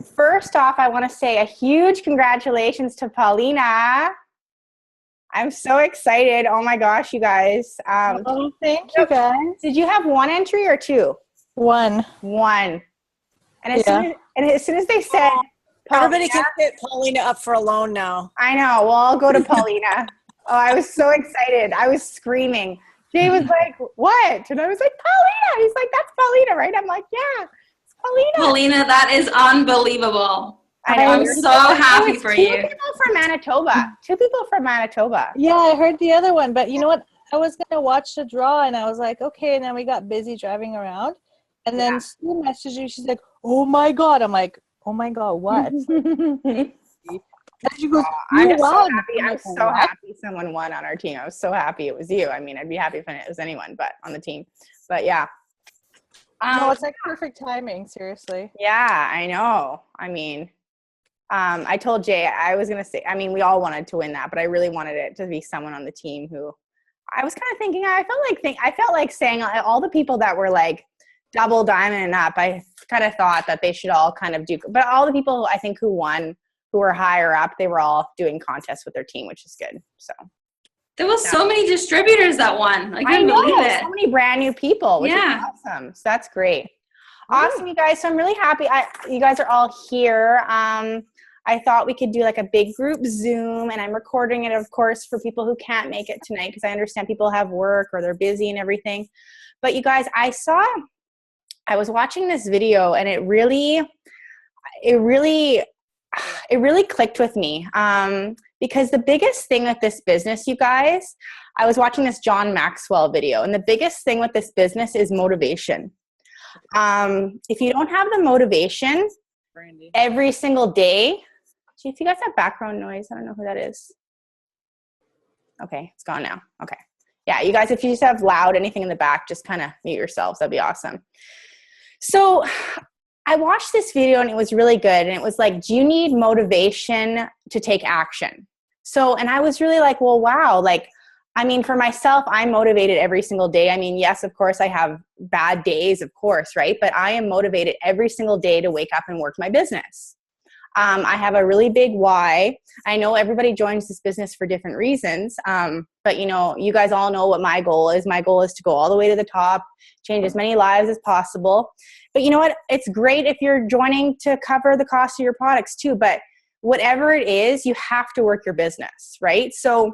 First off, I want to say a huge congratulations to Paulina. I'm so excited. Oh my gosh, you guys. Oh, thank you guys. Did you have one entry or two? One. One. And as, Yeah. as soon as they said, Everybody Paulina, can hit Paulina up for a loan now. I know. Well, I'll go to Paulina. Oh, I was so excited. I was screaming. Jay was like, what? And I was like, Paulina. He's like, that's Paulina, right? I'm like, yeah, it's Paulina. Paulina, that is unbelievable. I know. I'm so happy for you. Two people from Manitoba. Two people from Manitoba. Yeah, I heard the other one, but you know what? I was going to watch the draw and I was like, okay. And then we got busy driving around. And then Sue messaged me. She's like, oh my God. I'm like, oh my God, what? She goes, I'm just so happy. I'm so happy someone won on our team. I was so happy it was you. I mean, I'd be happy if it was anyone, but on the team. But yeah. No, it's like perfect timing, seriously. Yeah, I know. I mean, I told Jay I was gonna say. I mean, we all wanted to win that, but I really wanted it to be someone on the team who I was kind of thinking. I felt like saying all the people that were like double diamond and up. I kind of thought that they should all kind of do, but all the people I think who won, who were higher up, they were all doing contests with their team, which is good. So there was so many distributors that won. Like, I couldn't believe it. So many brand new people, which is awesome. So that's great. Awesome, you guys. So I'm really happy. You guys are all here. I thought we could do like a big group Zoom, and I'm recording it, of course, for people who can't make it tonight because I understand people have work or they're busy and everything. But you guys, I was watching this video, and it really clicked with me because the biggest thing with this business, you guys, I was watching this John Maxwell video, and the biggest thing with this business is motivation. If you don't have the motivation every single day, if you guys have background noise, I don't know who that is. Okay, it's gone now. Okay. Yeah, you guys, if you just have loud anything in the back, just kind of mute yourselves. That'd be awesome. So I watched this video and it was really good. And it was like, do you need motivation to take action? So, and I was really like, well, wow. Like, I mean, for myself, I'm motivated every single day. I mean, yes, of course, I have bad days, of course, right? But I am motivated every single day to wake up and work my business. I have a really big why. I know everybody joins this business for different reasons. But you know, you guys all know what my goal is. My goal is to go all the way to the top, change as many lives as possible. But you know what? It's great if you're joining to cover the cost of your products too. But whatever it is, you have to work your business, right? So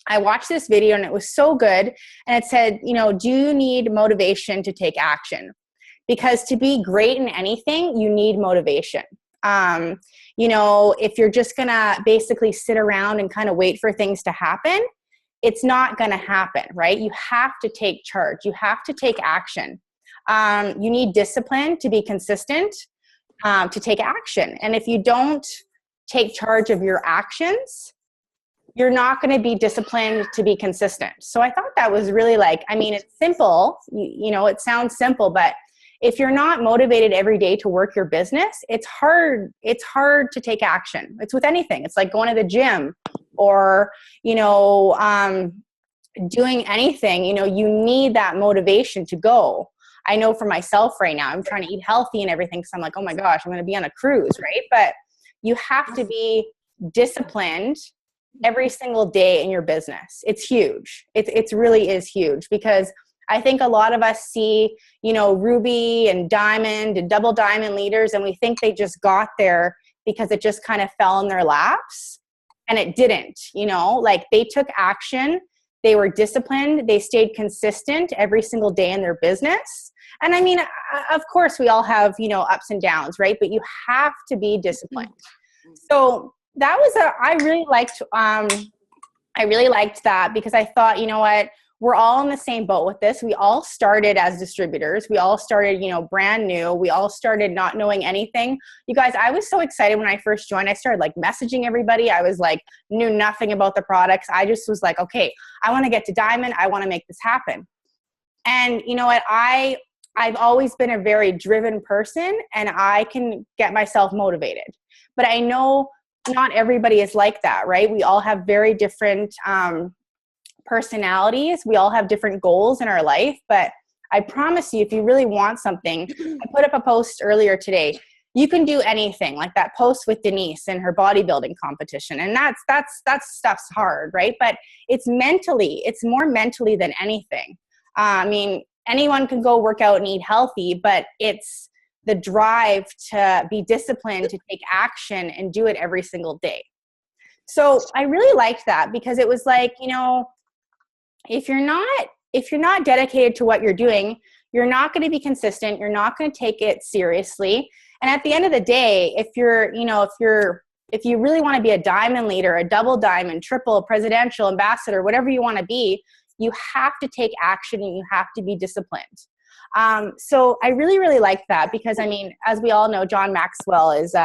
I watched this video and it was so good. And it said, you know, do you need motivation to take action? Because to be great in anything, you need motivation. You know, if you're just going to basically sit around and kind of wait for things to happen, it's not going to happen, right? You have to take charge. You have to take action. You need discipline to be consistent, to take action. And if you don't take charge of your actions, you're not going to be disciplined to be consistent. So I thought that was really like, I mean, it's simple, you know, it sounds simple, but if you're not motivated every day to work your business, it's hard to take action. It's with anything. It's like going to the gym or, you know, doing anything, you know, you need that motivation to go. I know for myself right now, I'm trying to eat healthy and everything. So I'm like, oh my gosh, I'm going to be on a cruise, right? But you have to be disciplined every single day in your business. It's huge. It really is huge because I think a lot of us see, you know, ruby and diamond and double diamond leaders, and we think they just got there because it just kind of fell in their laps, and it didn't, you know, like they took action, they were disciplined, they stayed consistent every single day in their business. And I mean, of course we all have, you know, ups and downs, right? But you have to be disciplined. So that was I really liked that because I thought, you know what, we're all in the same boat with this. We all started as distributors. We all started, you know, brand new. We all started not knowing anything. You guys, I was so excited when I first joined. I started like messaging everybody. I was like, knew nothing about the products. I just was like, okay, I want to get to diamond. I want to make this happen. And you know what? I've always been a very driven person and I can get myself motivated. But I know not everybody is like that, right? We all have very different personalities. We all have different goals in our life, but I promise you, if you really want something, I put up a post earlier today. you can do anything, like that post with Denise in her bodybuilding competition. And that stuff's hard, right? But it's more mentally than anything. I mean, anyone can go work out and eat healthy, but it's the drive to be disciplined, to take action and do it every single day. So I really liked that, because it was like, you know, if you're not dedicated to what you're doing, you're not going to be consistent. You're not going to take it seriously. And at the end of the day, if you really want to be a diamond leader, a double diamond, triple, presidential, ambassador, whatever you want to be, you have to take action and you have to be disciplined. So I really, really like that, because I mean, as we all know, John Maxwell is,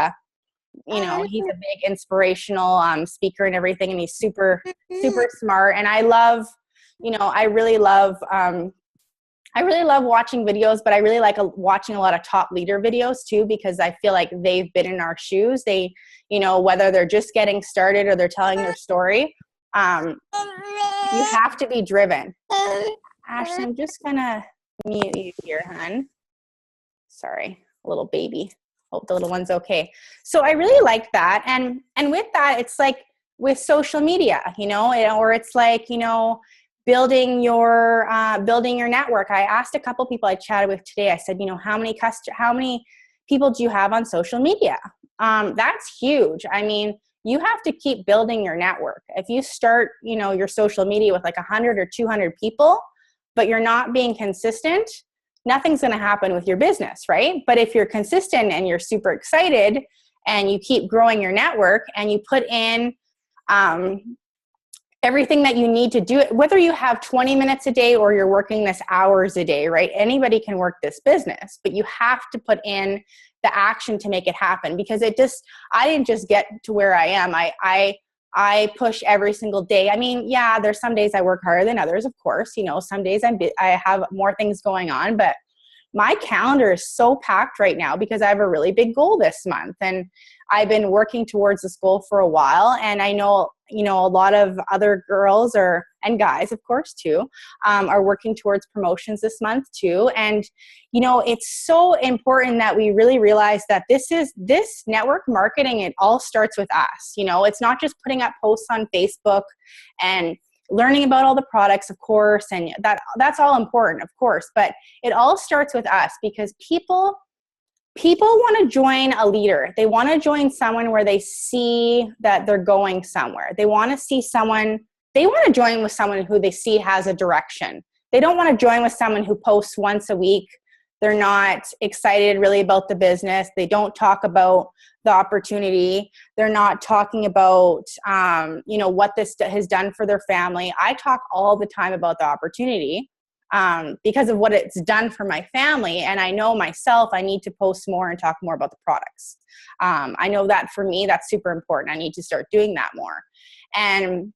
he's a big inspirational speaker and everything. And he's super, super smart. And I really love watching videos, but I really like watching a lot of top leader videos too, because I feel like they've been in our shoes. They, whether they're just getting started or they're telling their story, you have to be driven. Ashley, I'm just gonna mute you here, hon. Sorry, little baby. Hope the little one's okay. So I really like that. And with that, it's like with social media, or it's like, building your network. I asked a couple people I chatted with today. I said, how many people do you have on social media? That's huge. I mean, you have to keep building your network. If you start, your social media with like 100 or 200 people, but you're not being consistent, nothing's going to happen with your business, right? But if you're consistent and you're super excited and you keep growing your network and you put in everything that you need to do it, whether you have 20 minutes a day or you're working this hours a day, right? Anybody can work this business, but you have to put in the action to make it happen, because I didn't just get to where I am. I push every single day. I mean, yeah, there's some days I work harder than others, of course. Some days I have more things going on, but my calendar is so packed right now because I have a really big goal this month, and I've been working towards this goal for a while. And I know, a lot of other girls and guys, of course, too, are working towards promotions this month too. And, it's so important that we really realize that this network marketing, it all starts with us. It's not just putting up posts on Facebook and learning about all the products, of course, and that's all important, of course, but it all starts with us, because people want to join a leader. They want to join someone where they see that they're going somewhere. They want to join with someone who they see has a direction. They don't want to join with someone who posts once a week. They're not excited really about the business. They don't talk about the opportunity. They're not talking about, what this has done for their family. I talk all the time about the opportunity because of what it's done for my family. And I know myself, I need to post more and talk more about the products. I know that for me, that's super important. I need to start doing that more. And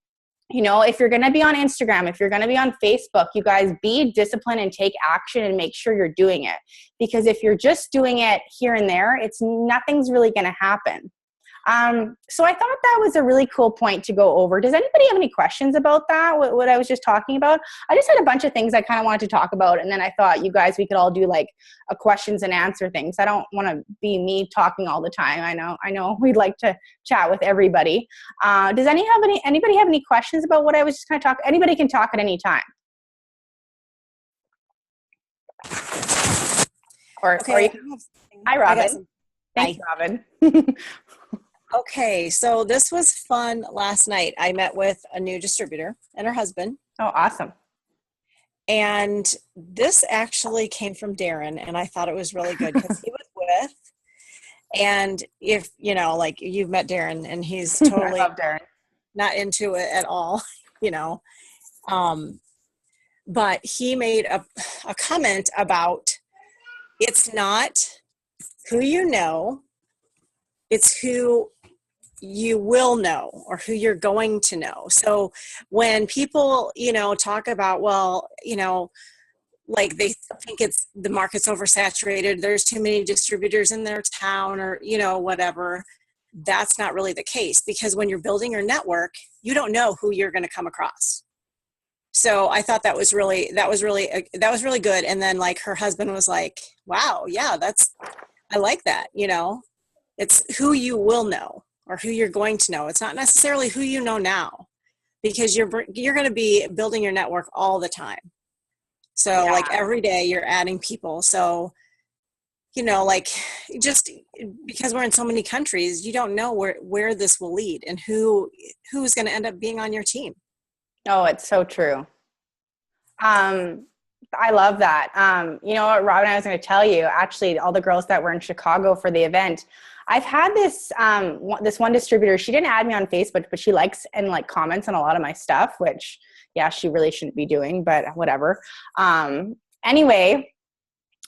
if you're going to be on Instagram, if you're going to be on Facebook, you guys be disciplined and take action and make sure you're doing it. Because if you're just doing it here and there, nothing's really going to happen. So I thought that was a really cool point to go over. Does anybody have any questions about that? What I was just talking about? I just had a bunch of things I kind of wanted to talk about. And then I thought we could all do like a questions and answer things. I don't want to be me talking all the time. I know we'd like to chat with everybody. Does anybody have any questions about what I was just kind of talking? Anybody can talk at any time. Or you can. Hi, Robin. Thanks, Robin. Okay, so this was fun last night. I met with a new distributor and her husband. Oh, awesome. And this actually came from Darren, and I thought it was really good because he was with. And if, you've met Darren, and he's totally not into it at all, but he made a comment about it's not who you know, it's who you will know or who you're going to know. So when people, talk about, like they think the market's oversaturated, there's too many distributors in their town or, whatever, that's not really the case, because when you're building your network, you don't know who you're going to come across. So I thought that was really good. And then like her husband was like, wow, yeah, I like that, you know. It's who you will know or who you're going to know. It's not necessarily who you know now, because you're going to be building your network all the time. So Yeah. like every day you're adding people. So, you know, like just because we're in so many countries, you don't know where this will lead and who's going to end up being on your team. Oh, it's so true. I love that. You know what, Robin, I was going to tell you, actually, all the girls that were in Chicago for the event, I've had this one distributor. She didn't add me on Facebook, but she likes and like comments on a lot of my stuff, which, yeah, she really shouldn't be doing, but whatever. Anyway,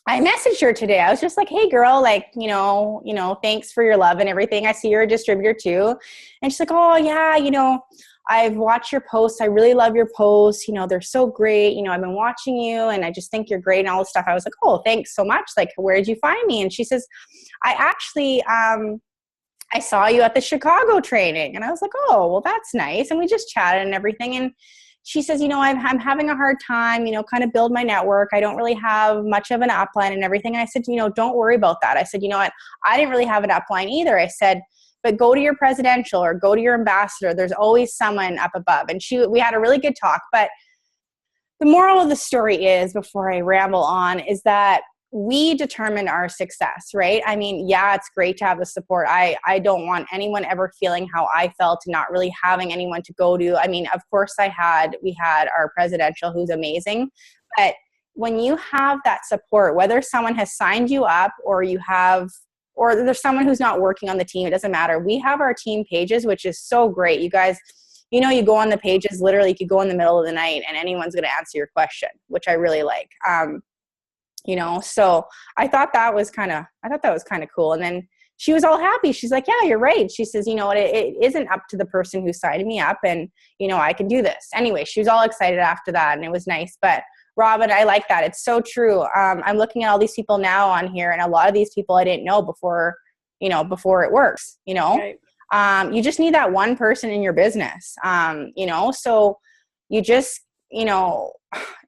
I messaged her today. I was just like, hey girl, like, you know, thanks for your love and everything. I see you're a distributor too. And she's like, oh yeah, you know, I've watched your posts. I really love your posts. You know, they're so great. You know, I've been watching you and I just think you're great and all this stuff. I was like, oh, thanks so much. Like, where did you find me? And she says, I actually, I saw you at the Chicago training. And I was like, oh, well, that's nice. And we just chatted and everything. And she says, you know, I'm having a hard time, you know, kind of build my network. I don't really have much of an upline and everything. And I said, you know, don't worry about that. I said, you know what? I didn't really have an upline either. I said, but go to your presidential or go to your ambassador. There's always someone up above. And we had a really good talk. But the moral of the story is, before I ramble on, is that we determine our success, right? I mean, yeah, it's great to have the support. I don't want anyone ever feeling how I felt, not really having anyone to go to. I mean, of course we had our presidential, who's amazing, but when you have that support, whether someone has signed you up or there's someone who's not working on the team, it doesn't matter. We have our team pages, which is so great. You guys, you know, you go on the pages, literally you could go in the middle of the night and anyone's going to answer your question, which I really like. You know, so I thought that was kind of cool. And then she was all happy. She's like, yeah, you're right. She says, you know what, it isn't up to the person who signed me up and, you know, I can do this. Anyway, she was all excited after that and it was nice. But Robin, I like that. It's so true. I'm looking at all these people now on here and a lot of these people I didn't know before it works, you know. Right. You just need that one person in your business, you know, so you just, you know,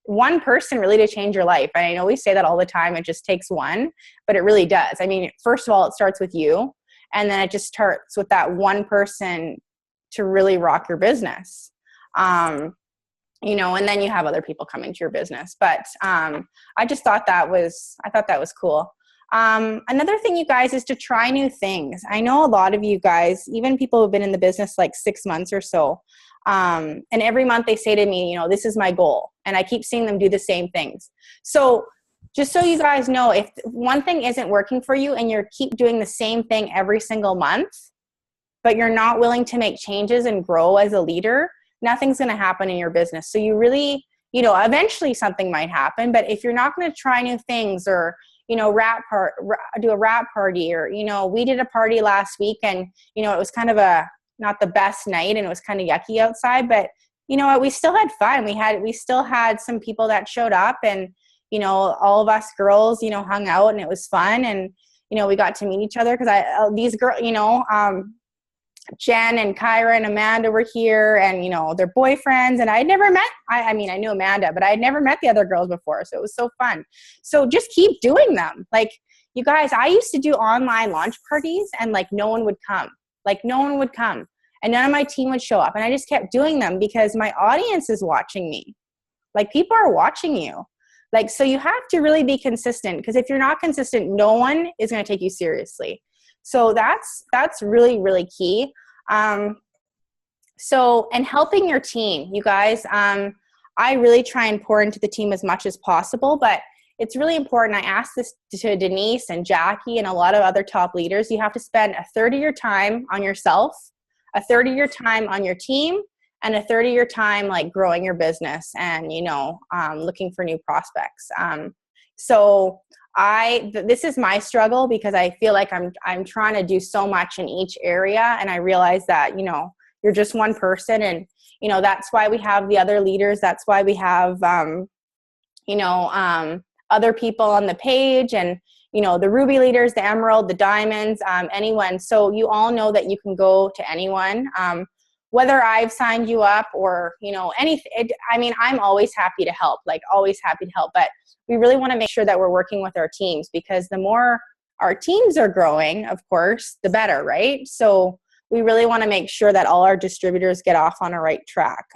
one person really to change your life. And I know we say that all the time. It just takes one, but it really does. I mean, first of all, it starts with you. And then it just starts with that one person to really rock your business. You know, and then you have other people coming to your business. But I thought that was cool. Another thing, you guys, is to try new things. I know a lot of you guys, even people who've been in the business like 6 months or so, and every month they say to me, you know, this is my goal. And I keep seeing them do the same things. So just so you guys know, if one thing isn't working for you and you keep doing the same thing every single month, but you're not willing to make changes and grow as a leader, nothing's going to happen in your business. So you really, you know, eventually something might happen, but if you're not going to try new things or, you know, do a wrap party, or, you know, we did a party last week and, you know, it was kind of not the best night and it was kind of yucky outside, but you know what, we still had fun. We still had some people that showed up and, you know, all of us girls, you know, hung out and it was fun. And, you know, we got to meet each other because these girls, you know, Jen and Kyra and Amanda were here and, you know, their boyfriends, and I'd never met, I mean, I knew Amanda, but I had never met the other girls before. So it was so fun. So just keep doing them. Like, you guys, I used to do online launch parties and like no one would come. And none of my team would show up. And I just kept doing them because my audience is watching me. Like, people are watching you. Like, so you have to really be consistent, because if you're not consistent, no one is going to take you seriously. So that's really, really key. So, and helping your team, you guys, I really try and pour into the team as much as possible, but it's really important. I asked this to Denise and Jackie and a lot of other top leaders. You have to spend a third of your time on yourself, a third of your time on your team, and a third of your time like growing your business and, you know, looking for new prospects. So this is my struggle, because I feel like I'm trying to do so much in each area. And I realize that, you know, you're just one person, and, you know, that's why we have the other leaders. That's why we have, you know, other people on the page, and, you know, the ruby leaders, the emerald, the diamonds, anyone. So you all know that you can go to anyone, whether I've signed you up or, you know, anything. I mean, I'm always happy to help, like always happy to help, but we really want to make sure that we're working with our teams, because the more our teams are growing, of course, the better, right? So we really want to make sure that all our distributors get off on a right track.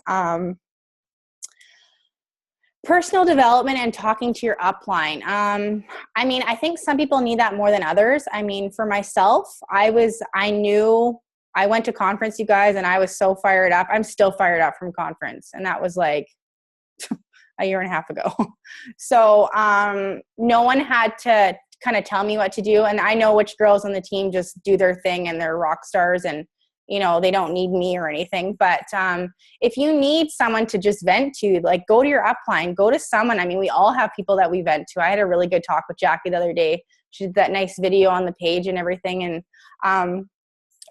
Personal development and talking to your upline. I mean, I think some people need that more than others. I mean, for myself, I went to conference, you guys, and I was so fired up. I'm still fired up from conference. And that was like a year and a half ago. So no one had to kind of tell me what to do. And I know which girls on the team just do their thing and they're rock stars and, you know, they don't need me or anything. But if you need someone to just vent to, like, go to your upline, go to someone. I mean, we all have people that we vent to. I had a really good talk with Jackie the other day. She did that nice video on the page and everything. And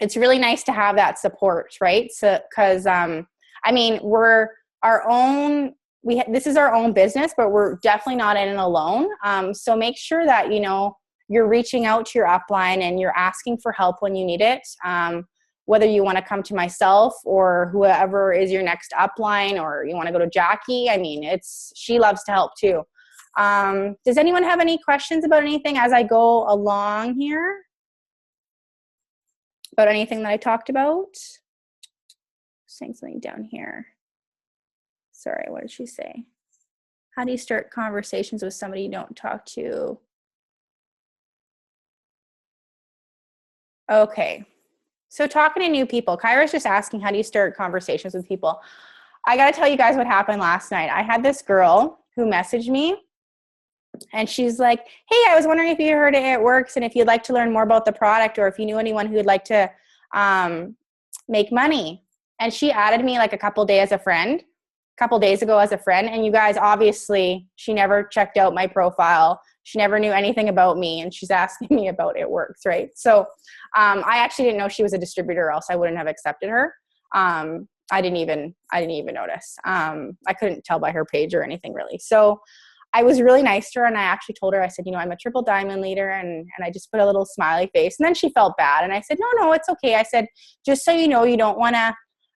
it's really nice to have that support, right? So, because, I mean, we're our own, this is our own business, but we're definitely not in it alone. So make sure that, you know, you're reaching out to your upline and you're asking for help when you need it. Whether you want to come to myself or whoever is your next upline, or you want to go to Jackie. I mean, she loves to help too. Does anyone have any questions about anything as I go along here? About anything that I talked about? Saying something down here. Sorry, what did she say? How do you start conversations with somebody you don't talk to? Okay. So talking to new people, Kyra's just asking, how do you start conversations with people? I got to tell you guys what happened last night. I had this girl who messaged me and she's like, hey, I was wondering if you heard It Works and if you'd like to learn more about the product, or if you knew anyone who would like to make money. And she added me like a couple days ago as a friend. And you guys, obviously, she never checked out my profile. She never knew anything about me. And she's asking me about It Works, right? So I actually didn't know she was a distributor, or else I wouldn't have accepted her. I didn't even notice. I couldn't tell by her page or anything really. So I was really nice to her, and I actually told her, I said, you know, I'm a triple diamond leader, and I just put a little smiley face. And then she felt bad. And I said, no, it's okay. I said, just so you know, you don't want to,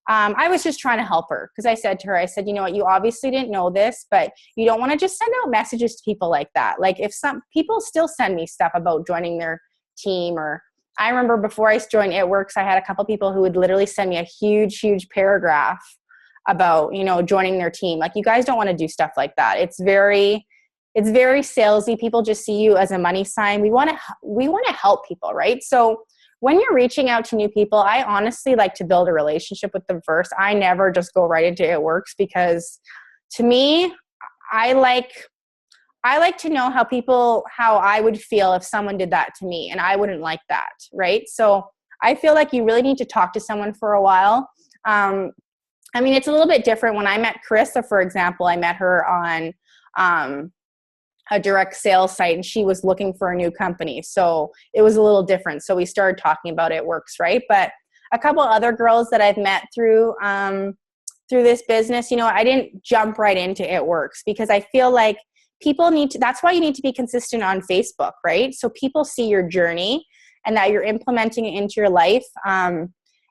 I was just trying to help her, because I said to her, I said, you know what, you obviously didn't know this, but you don't want to just send out messages to people like that. Like, if some people still send me stuff about joining their team, or I remember before I joined It Works, I had a couple people who would literally send me a huge paragraph about, you know, joining their team. Like, you guys don't want to do stuff like that. It's very salesy. People just see you as a money sign. We want to help people, right? So when you're reaching out to new people, I honestly like to build a relationship with them first. I never just go right into It Works, because to me, I like to know how I would feel if someone did that to me, and I wouldn't like that, right? So I feel like you really need to talk to someone for a while. I mean, it's a little bit different. When I met Carissa, for example, I met her on a direct sales site, and she was looking for a new company. So it was a little different. So we started talking about It Works, right? But a couple other girls that I've met through this business, you know, I didn't jump right into It Works, because I feel like people that's why you need to be consistent on Facebook, right? So people see your journey and that you're implementing it into your life.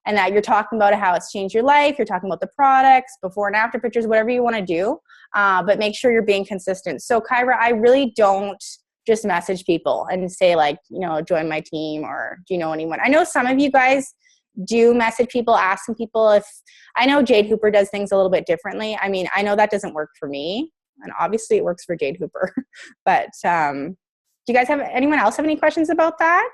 And that you're talking about how it's changed your life. You're talking about the products, before and after pictures, whatever you want to do. But make sure you're being consistent. So Kyra, I really don't just message people and say, like, you know, join my team, or do you know anyone? I know some of you guys do message people, asking people if, I know Jade Hooper does things a little bit differently. I mean, I know that doesn't work for me, and obviously it works for Jade Hooper. But do you guys anyone else have any questions about that?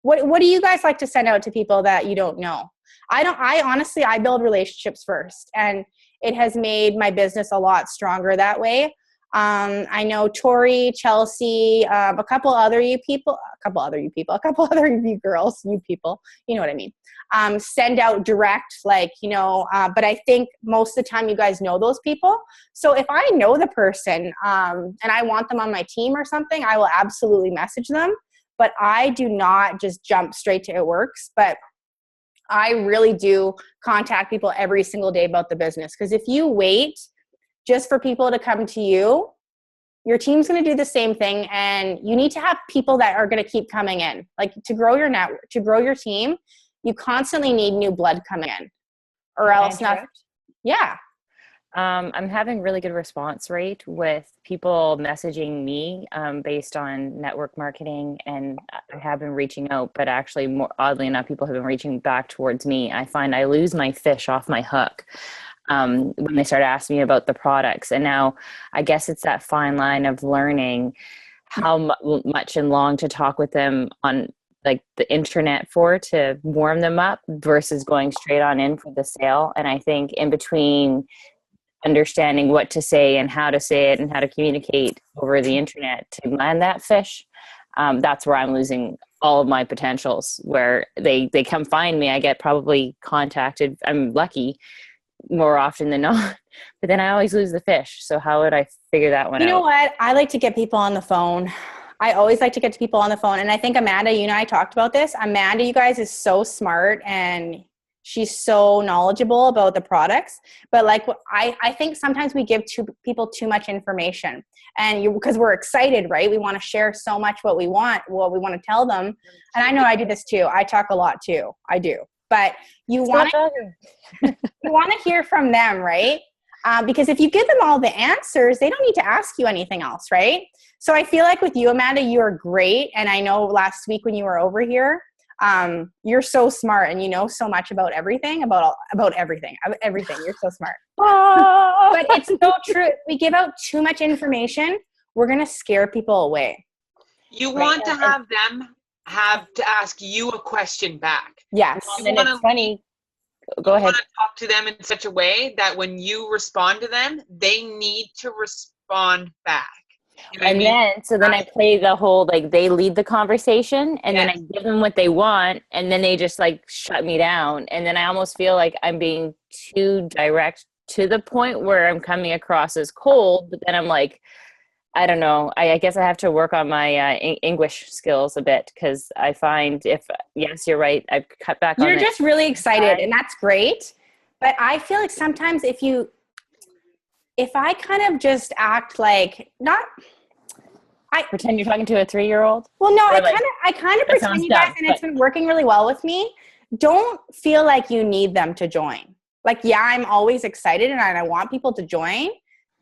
What do you guys like to send out to people that you don't know? I honestly build relationships first, and it has made my business a lot stronger that way. I know Tori, Chelsea, a couple other you girls, you people, you know what I mean. Send out direct, like, you know, but I think most of the time you guys know those people. So if I know the person and I want them on my team or something, I will absolutely message them. But I do not just jump straight to It Works. But I really do contact people every single day about the business. Because if you wait just for people to come to you, your team's going to do the same thing. And you need to have people that are going to keep coming in. Like, to grow your network, to grow your team, you constantly need new blood coming in, or else not. Yeah. I'm having really good response rate with people messaging me based on network marketing, and I have been reaching out, but actually, more oddly enough, people have been reaching back towards me. I find I lose my fish off my hook when they start asking me about the products, and now I guess it's that fine line of learning how much and long to talk with them on like the internet for to warm them up versus going straight on in for the sale. And I think in between understanding what to say and how to say it and how to communicate over the internet to land that fish, that's where I'm losing all of my potentials, where they come find me. I get probably contacted, I'm lucky, more often than not, but then I always lose the fish. So how would I figure that one out? You know what? I like to get people on the phone. I always like to get to people on the phone. And I think Amanda, you and I talked about this. Amanda, you guys, is so smart and she's so knowledgeable about the products. But like, I think sometimes we give people too much information, and because we're excited, right? We want to share so much what we want to tell them. And I know I do this too. I talk a lot too. I do. But you want to hear from them, right? Because if you give them all the answers, they don't need to ask you anything else, right? So I feel like with you, Amanda, you are great. And I know last week when you were over here, you're so smart and you know so much about everything, about everything. You're so smart. But it's so true. We give out too much information, we're going to scare people away. You want to have them have to ask you a question back. Yes. And it's funny. Go ahead. You want to talk to them in such a way that when you respond to them, they need to respond back. You know And then I play the whole, like, they lead the conversation, and then I give them what they want, and then they just like shut me down. And then I almost feel like I'm being too direct to the point where I'm coming across as cold, but then I'm like, I don't know. I guess I have to work on my English skills a bit, because I find yes, you're right. I've cut back on You're just really excited, and that's great. But I feel like sometimes if I kind of just act like I pretend you're talking to a 3-year-old. Well, no, I kind of pretend, you guys, and it's been working really well with me. Don't feel like you need them to join. Like, yeah, I'm always excited and I want people to join,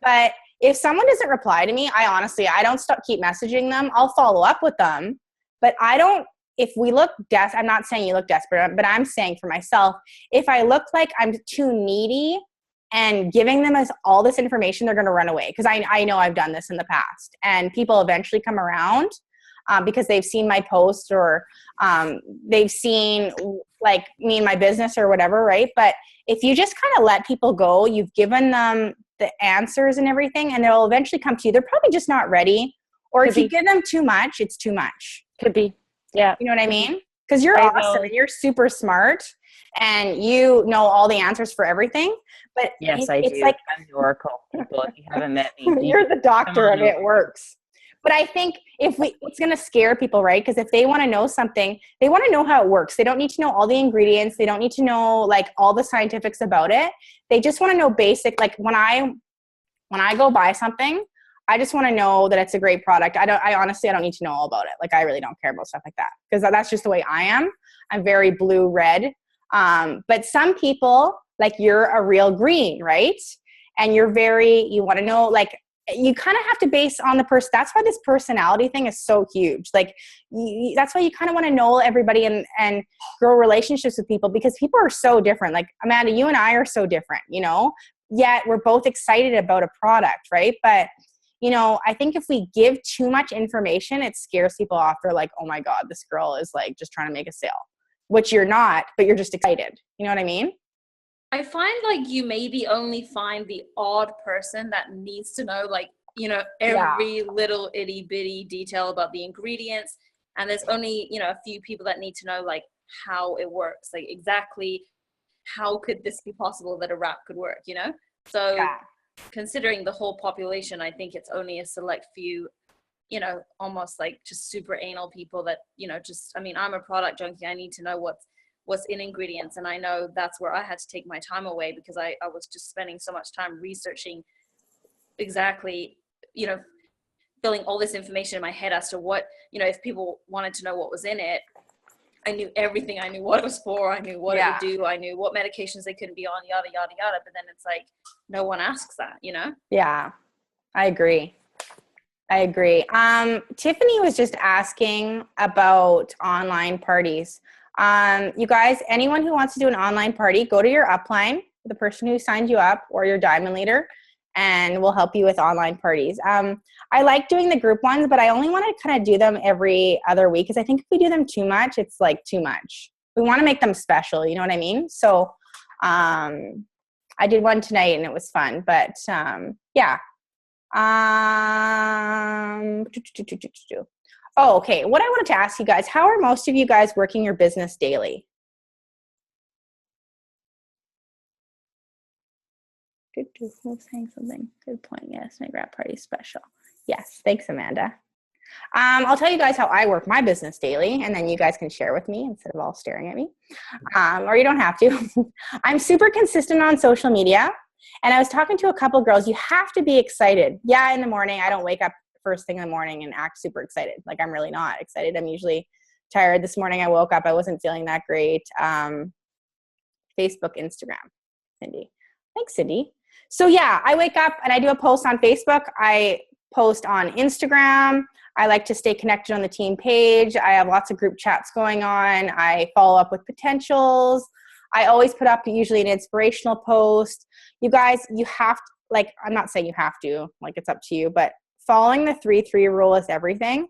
but if someone doesn't reply to me, I don't keep messaging them. I'll follow up with them, but if we look I'm not saying you look desperate, but I'm saying for myself, if I look like I'm too needy and giving them all this information, they're going to run away. Because I know I've done this in the past, and people eventually come around because they've seen my post, or they've seen like me and my business or whatever, right? But if you just kind of let people go, you've given them the answers and everything, and they'll eventually come to you. They're probably just not ready. Or if you give them too much, it's too much. Could be. Yeah. You know what I mean? Because you're awesome and you're super smart and you know all the answers for everything. But yes, it's do. like I'm the oracle, people. If you haven't met me, you're the doctor and it works. But I think it's going to scare people, right? Because if they want to know something, they want to know how it works. They don't need to know all the ingredients. They don't need to know like all the scientifics about it. They just want to know basic. Like when I go buy something, I just want to know that it's a great product. I honestly don't need to know all about it. Like I really don't care about stuff like that, because that's just the way I am. I'm very blue red. But some people, like, you're a real green, right? And you want to know, like, you kind of have to base on the person. That's why this personality thing is so huge. Like, that's why you kind of want to know everybody and grow relationships with people, because people are so different. Like, Amanda, you and I are so different, you know, yet we're both excited about a product, right? But, you know, I think if we give too much information, it scares people off. They're like, oh my God, this girl is like just trying to make a sale, which you're not, but you're just excited. You know what I mean? I find like you maybe only find the odd person that needs to know, like, you know, every little itty bitty detail about the ingredients. And there's only, you know, a few people that need to know like how it works, like exactly how could this be possible that a wrap could work, you know? So considering the whole population, I think it's only a select few, you know, almost like just super anal people that, you know, just, I mean, I'm a product junkie. I need to know what's in ingredients. And I know that's where I had to take my time away, because I was just spending so much time researching exactly, you know, filling all this information in my head as to what, you know, if people wanted to know what was in it, I knew everything. I knew what it was for. I knew what it Yeah. would do. I knew what medications they couldn't be on, yada, yada, yada. But then it's like, no one asks that, you know? Yeah, I agree. Tiffany was just asking about online parties. You guys, anyone who wants to do an online party, go to your upline, the person who signed you up, or your diamond leader, and we'll help you with online parties. I like doing the group ones, but I only want to kind of do them every other week because I think if we do them too much, it's like too much. We want to make them special, you know what I mean? So I did one tonight and it was fun, but yeah. Oh, okay. What I wanted to ask you guys, how are most of you guys working your business daily? Who's saying something? Good point. Yes, my grad party special. Yes, thanks, Amanda. I'll tell you guys how I work my business daily, and then you guys can share with me instead of all staring at me. Or you don't have to. I'm super consistent on social media, and I was talking to a couple girls. You have to be excited. Yeah, in the morning, I don't wake up first thing in the morning and act super excited. Like, I'm really not excited. I'm usually tired. This morning I woke up, I wasn't feeling that great. Facebook, Instagram, Cindy. Thanks, Cindy. So yeah, I wake up and I do a post on Facebook. I post on Instagram. I like to stay connected on the team page. I have lots of group chats going on. I follow up with potentials. I always put up usually an inspirational post. You guys, you have to, like, I'm not saying you have to, like, it's up to you, but following the 3-3 rule is everything.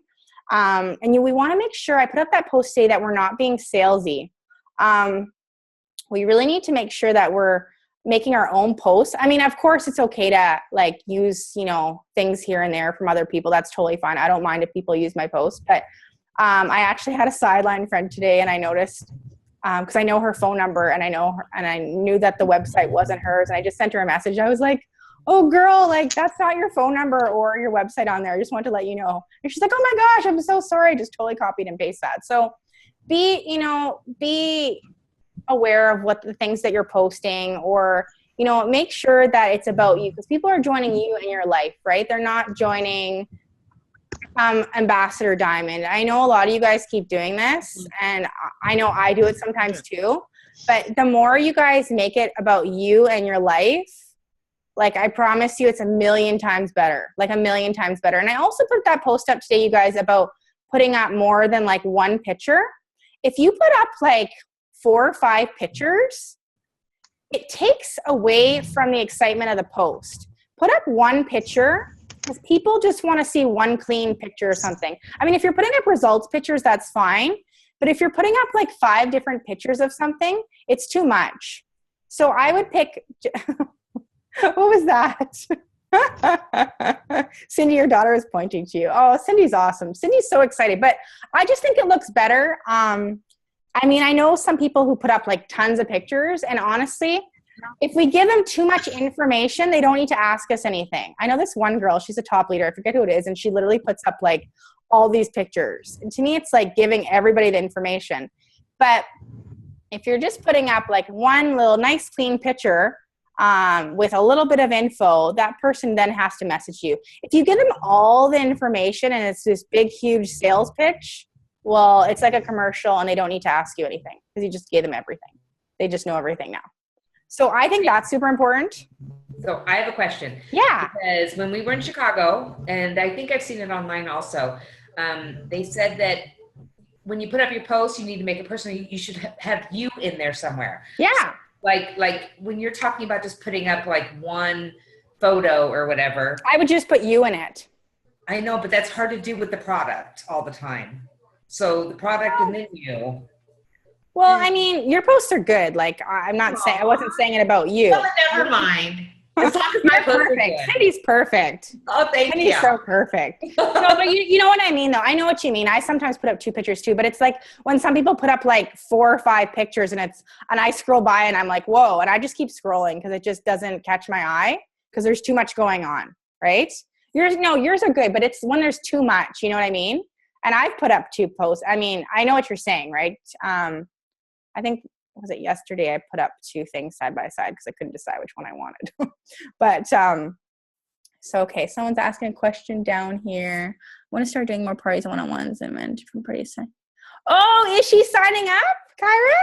We want to make sure, I put up that post today, that we're not being salesy. We really need to make sure that we're making our own posts. I mean, of course, it's okay to like use, things here and there from other people. That's totally fine. I don't mind if people use my posts. But I actually had a sideline friend today, and I noticed, because I know her phone number, and I know her, and I knew that the website wasn't hers, and I just sent her a message. I was like, "Oh, girl, like, that's not your phone number or your website on there. I just wanted to let you know." And she's like, "Oh my gosh, I'm so sorry." I just totally copied and pasted that. So be aware of what the things that you're posting, or make sure that it's about you, because people are joining you in your life, right? They're not joining Ambassador Diamond. I know a lot of you guys keep doing this, and I know I do it sometimes too, but the more you guys make it about you and your life, like, I promise you, it's a million times better, like a million times better. And I also put that post up today, you guys, about putting up more than like one picture. If you put up like 4 or 5 pictures, it takes away from the excitement of the post. Put up one picture, because people just want to see one clean picture or something. I mean, if you're putting up results pictures, that's fine. But if you're putting up like 5 different pictures of something, it's too much. So I would pick, what was that? Cindy, your daughter is pointing to you. Oh, Cindy's awesome. Cindy's so excited, but I just think it looks better. I mean, I know some people who put up like tons of pictures, and honestly, if we give them too much information, they don't need to ask us anything. I know this one girl, she's a top leader, I forget who it is, and she literally puts up like all these pictures. And to me, it's like giving everybody the information. But if you're just putting up like one little nice clean picture with a little bit of info, that person then has to message you. If you give them all the information and it's this big, huge sales pitch, well, it's like a commercial, and they don't need to ask you anything because you just gave them everything. They just know everything now. So I think that's super important. So I have a question. Yeah. Because when we were in Chicago, and I think I've seen it online also, they said that when you put up your post, you need to make it personal. You should have you in there somewhere. Yeah. So like when you're talking about just putting up like one photo or whatever. I would just put you in it. I know, but that's hard to do with the product all the time. So the product and then you. Well, I mean, your posts are good. Like, I'm not saying, I wasn't saying it about you. Well, never mind. As long as my posts are Perfect. good. Cindy's perfect. Oh, thank you. Cindy's so perfect. No, but you know what I mean, though. I know what you mean. I sometimes put up 2 pictures too, but it's like when some people put up like 4 or 5 pictures, and I scroll by and I'm like, whoa, and I just keep scrolling because it just doesn't catch my eye because there's too much going on, right? Yours are good, but it's when there's too much. You know what I mean? And I've put up 2 posts. I mean, I know what you're saying, right? I think, was it yesterday, I put up 2 things side by side because I couldn't decide which one I wanted. But, so, okay, someone's asking a question down here. I want to start doing more parties and one-on-ones and then different parties. Oh, is she signing up, Kyra?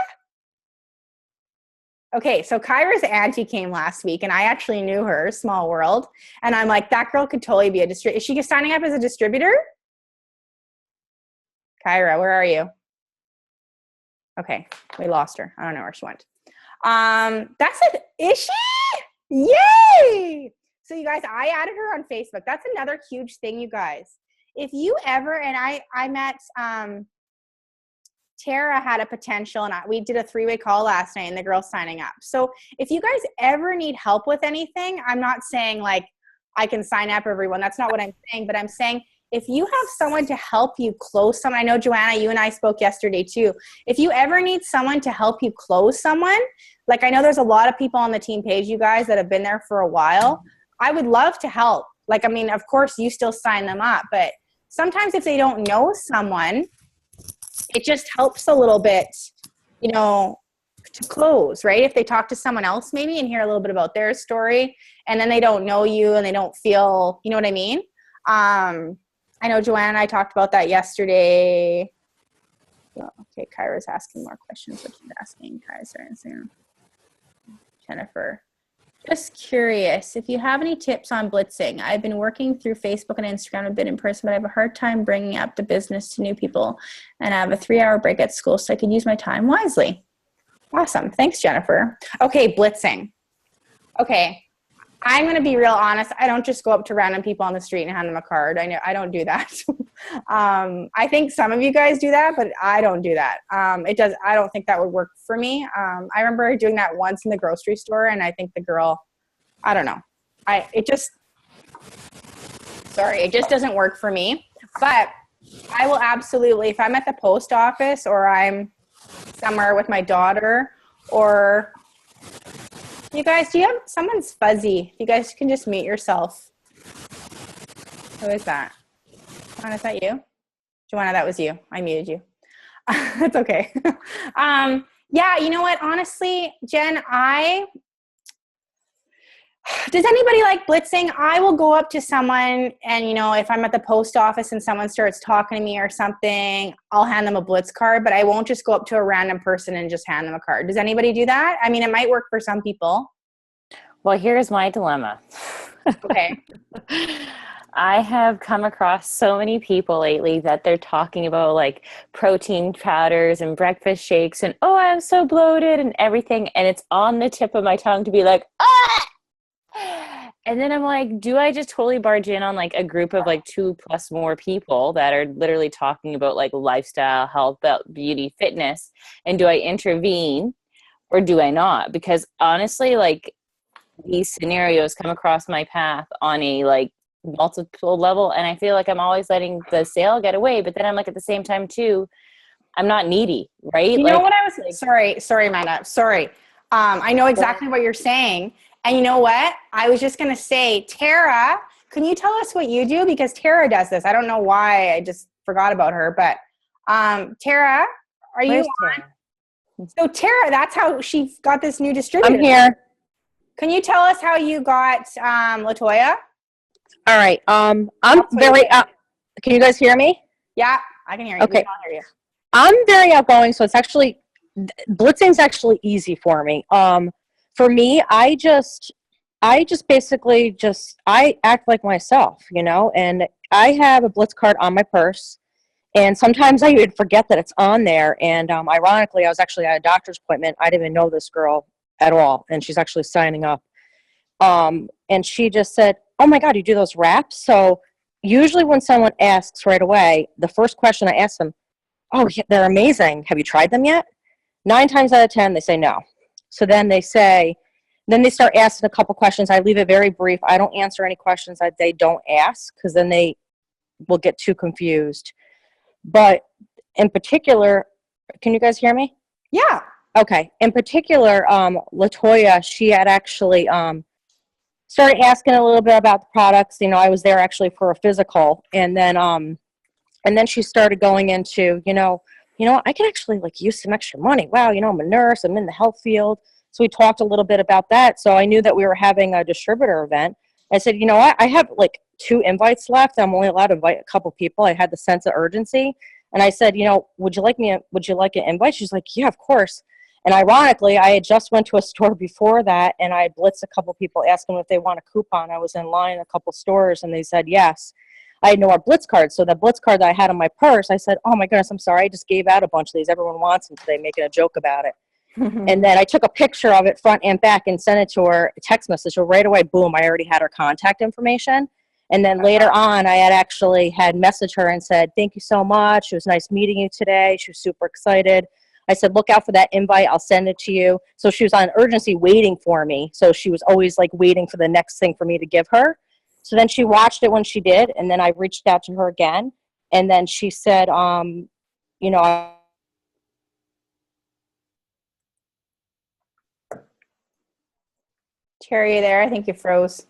Okay, so Kyra's auntie came last week, and I actually knew her, small world. And I'm like, that girl could totally be a distributor. Is she signing up as a distributor? Kyra, where are you? Okay, we lost her. I don't know where she went. That's it. Is she? Yay! So you guys, I added her on Facebook. That's another huge thing, you guys. If you ever, and I met Tara had a potential, and we did a 3-way call last night, and the girl's signing up. So if you guys ever need help with anything, I'm not saying like I can sign up everyone. That's not what I'm saying, but I'm saying if you have someone to help you close someone, I know Joanna, you and I spoke yesterday too. If you ever need someone to help you close someone, like I know there's a lot of people on the team page, you guys, that have been there for a while. I would love to help. Like, I mean, of course you still sign them up, but sometimes if they don't know someone, it just helps a little bit, you know, to close, right? If they talk to someone else maybe and hear a little bit about their story, and then they don't know you and they don't feel, you know what I mean? I know Joanna and I talked about that yesterday. Oh, okay, Kyra's asking more questions. What she's asking, Kyra's answering. Jennifer. Just curious, if you have any tips on blitzing. I've been working through Facebook and Instagram a bit in person, but I have a hard time bringing up the business to new people. And I have a 3-hour break at school, so I could use my time wisely. Awesome. Thanks, Jennifer. Okay, blitzing. Okay, I'm going to be real honest. I don't just go up to random people on the street and hand them a card. I don't do that. I think some of you guys do that, but I don't do that. I don't think that would work for me. I remember doing that once in the grocery store, and I think the girl, I don't know. It just doesn't work for me. But I will absolutely, if I'm at the post office or I'm somewhere with my daughter, or you guys, do you have, someone's fuzzy. You guys can just mute yourself. Who is that? Joanna, is that you? Joanna, that was you. I muted you. That's okay. Yeah, you know what? Honestly, Jen, does anybody like blitzing? I will go up to someone and, you know, if I'm at the post office and someone starts talking to me or something, I'll hand them a blitz card, but I won't just go up to a random person and just hand them a card. Does anybody do that? I mean, it might work for some people. Well, here's my dilemma. Okay. I have come across so many people lately that they're talking about like protein powders and breakfast shakes and, oh, I'm so bloated and everything. And it's on the tip of my tongue to be like, ah! And then I'm like, do I just totally barge in on like a group of like 2+ more people that are literally talking about like lifestyle, health, beauty, fitness? And do I intervene or do I not? Because honestly, like these scenarios come across my path on a like multiple level. And I feel like I'm always letting the sale get away. But then I'm like, at the same time too, I'm not needy, right? You like, know what I was, like, sorry, Amanda. Sorry. I know exactly what you're saying. And you know what? I was just going to say, Tara, can you tell us what you do? Because Tara does this. I don't know why. I just forgot about her. But Tara, are you on? So Tara, that's how she got this new distributor. I'm here. Can you tell us how you got LaToya? All right. I'm very, can you guys hear me? Yeah, I can hear you. Okay. We can all hear you. I'm very outgoing, so it's actually, blitzing's actually easy for me. For me, I basically I act like myself, you know, and I have a blitz card on my purse, and sometimes I even forget that it's on there. And ironically, I was actually at a doctor's appointment. I didn't even know this girl at all, and she's actually signing up. And she just said, oh my God, you do those wraps? So usually when someone asks right away, the first question I ask them, oh, they're amazing. Have you tried them yet? 9 times out of 10, they say no. So then they start asking a couple questions. I leave it very brief. I don't answer any questions that they don't ask, because then they will get too confused. But in particular, can you guys hear me? Yeah. Okay. In particular, LaToya, she had actually started asking a little bit about the products. You know, I was there actually for a physical, and then she started going into, you know, I can actually like use some extra money. Wow, you know, I'm a nurse. I'm in the health field. So we talked a little bit about that. So I knew that we were having a distributor event. I said, you know what? I have like 2 invites left. I'm only allowed to invite a couple people. I had the sense of urgency. And I said, would you like an invite? She's like, yeah, of course. And ironically, I had just went to a store before that, and I had blitzed a couple people asking if they want a coupon. I was in line a couple stores, and they said yes. I had no more Blitz cards. So the Blitz card that I had in my purse, I said, oh my goodness, I'm sorry. I just gave out a bunch of these. Everyone wants them today, making a joke about it. And then I took a picture of it front and back and sent it to her, a text message. So right away, boom, I already had her contact information. And then later on, I had messaged her and said, thank you so much. It was nice meeting you today. She was super excited. I said, look out for that invite. I'll send it to you. So she was on urgency waiting for me. So she was always like waiting for the next thing for me to give her. So then she watched it when she did. And then I reached out to her again. And then she said, Terry, there, I think you froze.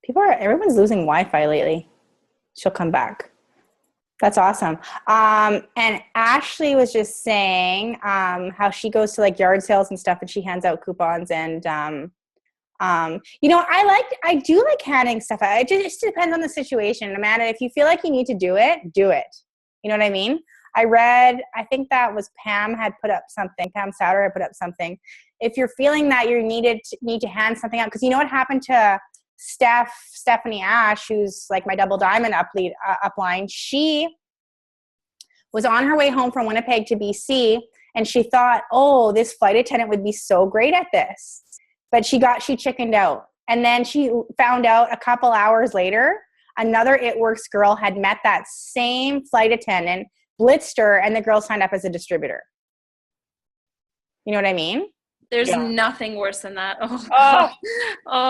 Everyone's losing Wi-Fi lately. She'll come back. That's awesome. And Ashley was just saying how she goes to like yard sales and stuff, and she hands out coupons. And I do like handing stuff out. It just depends on the situation. Amanda, if you feel like you need to do it, do it. You know what I mean? I think that was Pam Sauter had put up something. If you're feeling that you need to hand something out, because you know what happened to Stephanie Ash, who's like my Double Diamond upline, she was on her way home from Winnipeg to BC, and she thought, oh, this flight attendant would be so great at this. But she chickened out. And then she found out a couple hours later, another It Works girl had met that same flight attendant, blitzed her, and the girl signed up as a distributor. You know what I mean? There's nothing worse than that. Oh,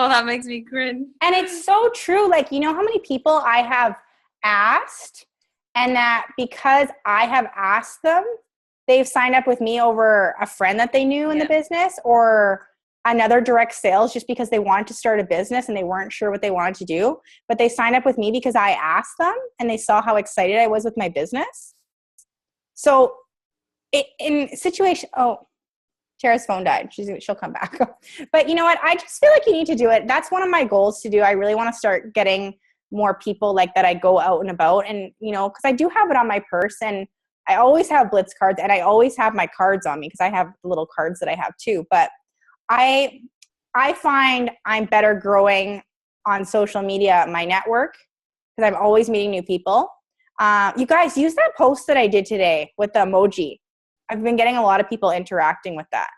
that makes me cringe. And it's so true. Like, you know how many people I have asked, and that because I have asked them, they've signed up with me over a friend that they knew in the business, or another direct sales, just because they wanted to start a business and they weren't sure what they wanted to do. But they signed up with me because I asked them, and they saw how excited I was with my business. So Tara's phone died. She'll come back. But you know what? I just feel like you need to do it. That's one of my goals to do. I really want to start getting more people like that I go out and about. And, because I do have it on my purse, and I always have Blitz cards, and I always have my cards on me because I have the little cards that I have too. But I find I'm better growing on social media, my network, because I'm always meeting new people. You guys, use that post that I did today with the emoji. I've been getting a lot of people interacting with that.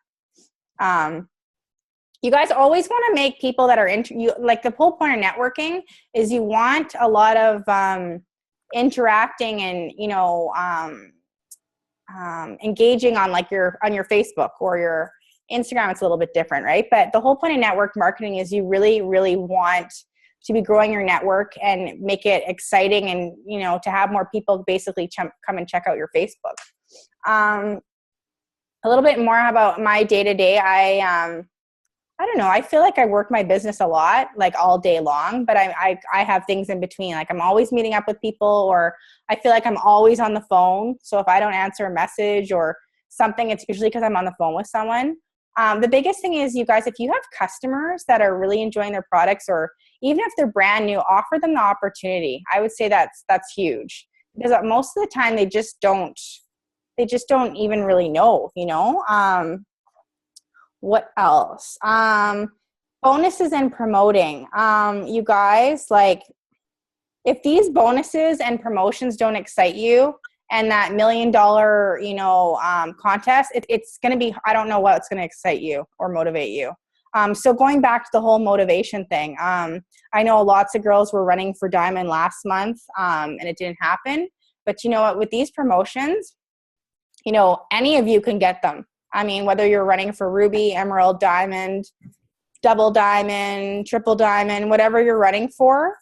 You guys always want to make people that are like the whole point of networking is you want a lot of interacting and engaging on on your Facebook or your Instagram. It's a little bit different, right? But the whole point of network marketing is you really, really want to be growing your network and make it exciting, and to have more people basically come and check out your Facebook. A little bit more about my day-to-day. I don't know. I feel like I work my business a lot, like all day long, but I have things in between. Like I'm always meeting up with people, or I feel like I'm always on the phone. So if I don't answer a message or something, it's usually because I'm on the phone with someone. The biggest thing is, you guys, if you have customers that are really enjoying their products, or even if they're brand new, offer them the opportunity. I would say that's huge, because most of the time they just don't even really know, what else? Bonuses and promoting. You guys, like, if these bonuses and promotions don't excite you, and that $1 million, contest, it's going to be, I don't know what's going to excite you or motivate you. So going back to the whole motivation thing, I know lots of girls were running for Diamond last month, and it didn't happen. But you know what, with these promotions, any of you can get them. I mean, whether you're running for Ruby, Emerald, Diamond, Double Diamond, Triple Diamond, whatever you're running for,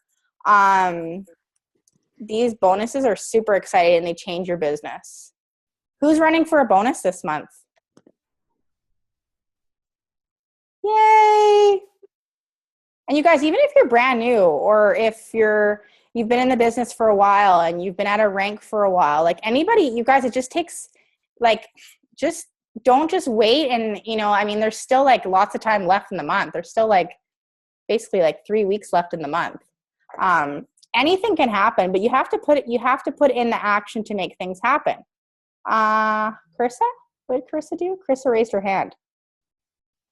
these bonuses are super exciting, and they change your business. Who's running for a bonus this month? Yay! And you guys, even if you're brand new, or if you've been in the business for a while and you've been at a rank for a while, like anybody, you guys, it just takes just don't just wait. And, there's still like lots of time left in the month. There's still basically 3 weeks left in the month. Anything can happen, but you have to put in the action to make things happen. Carissa, what did Carissa do? Carissa raised her hand.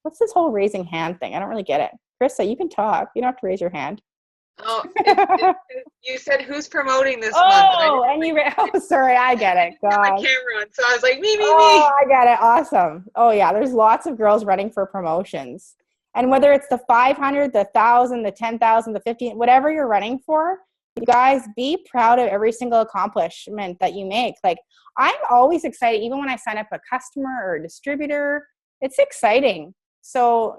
What's this whole raising hand thing? I don't really get it. Carissa, you can talk. You don't have to raise your hand. Oh, you said who's promoting this month? Oh, sorry, I get it. My God. camera on, so I was like, me. Oh, I get it. Awesome. Oh yeah, there's lots of girls running for promotions. And whether it's the 500, the 1,000, the 10,000, the 15, whatever you're running for, you guys be proud of every single accomplishment that you make. Like, I'm always excited, even when I sign up a customer or a distributor, it's exciting. So,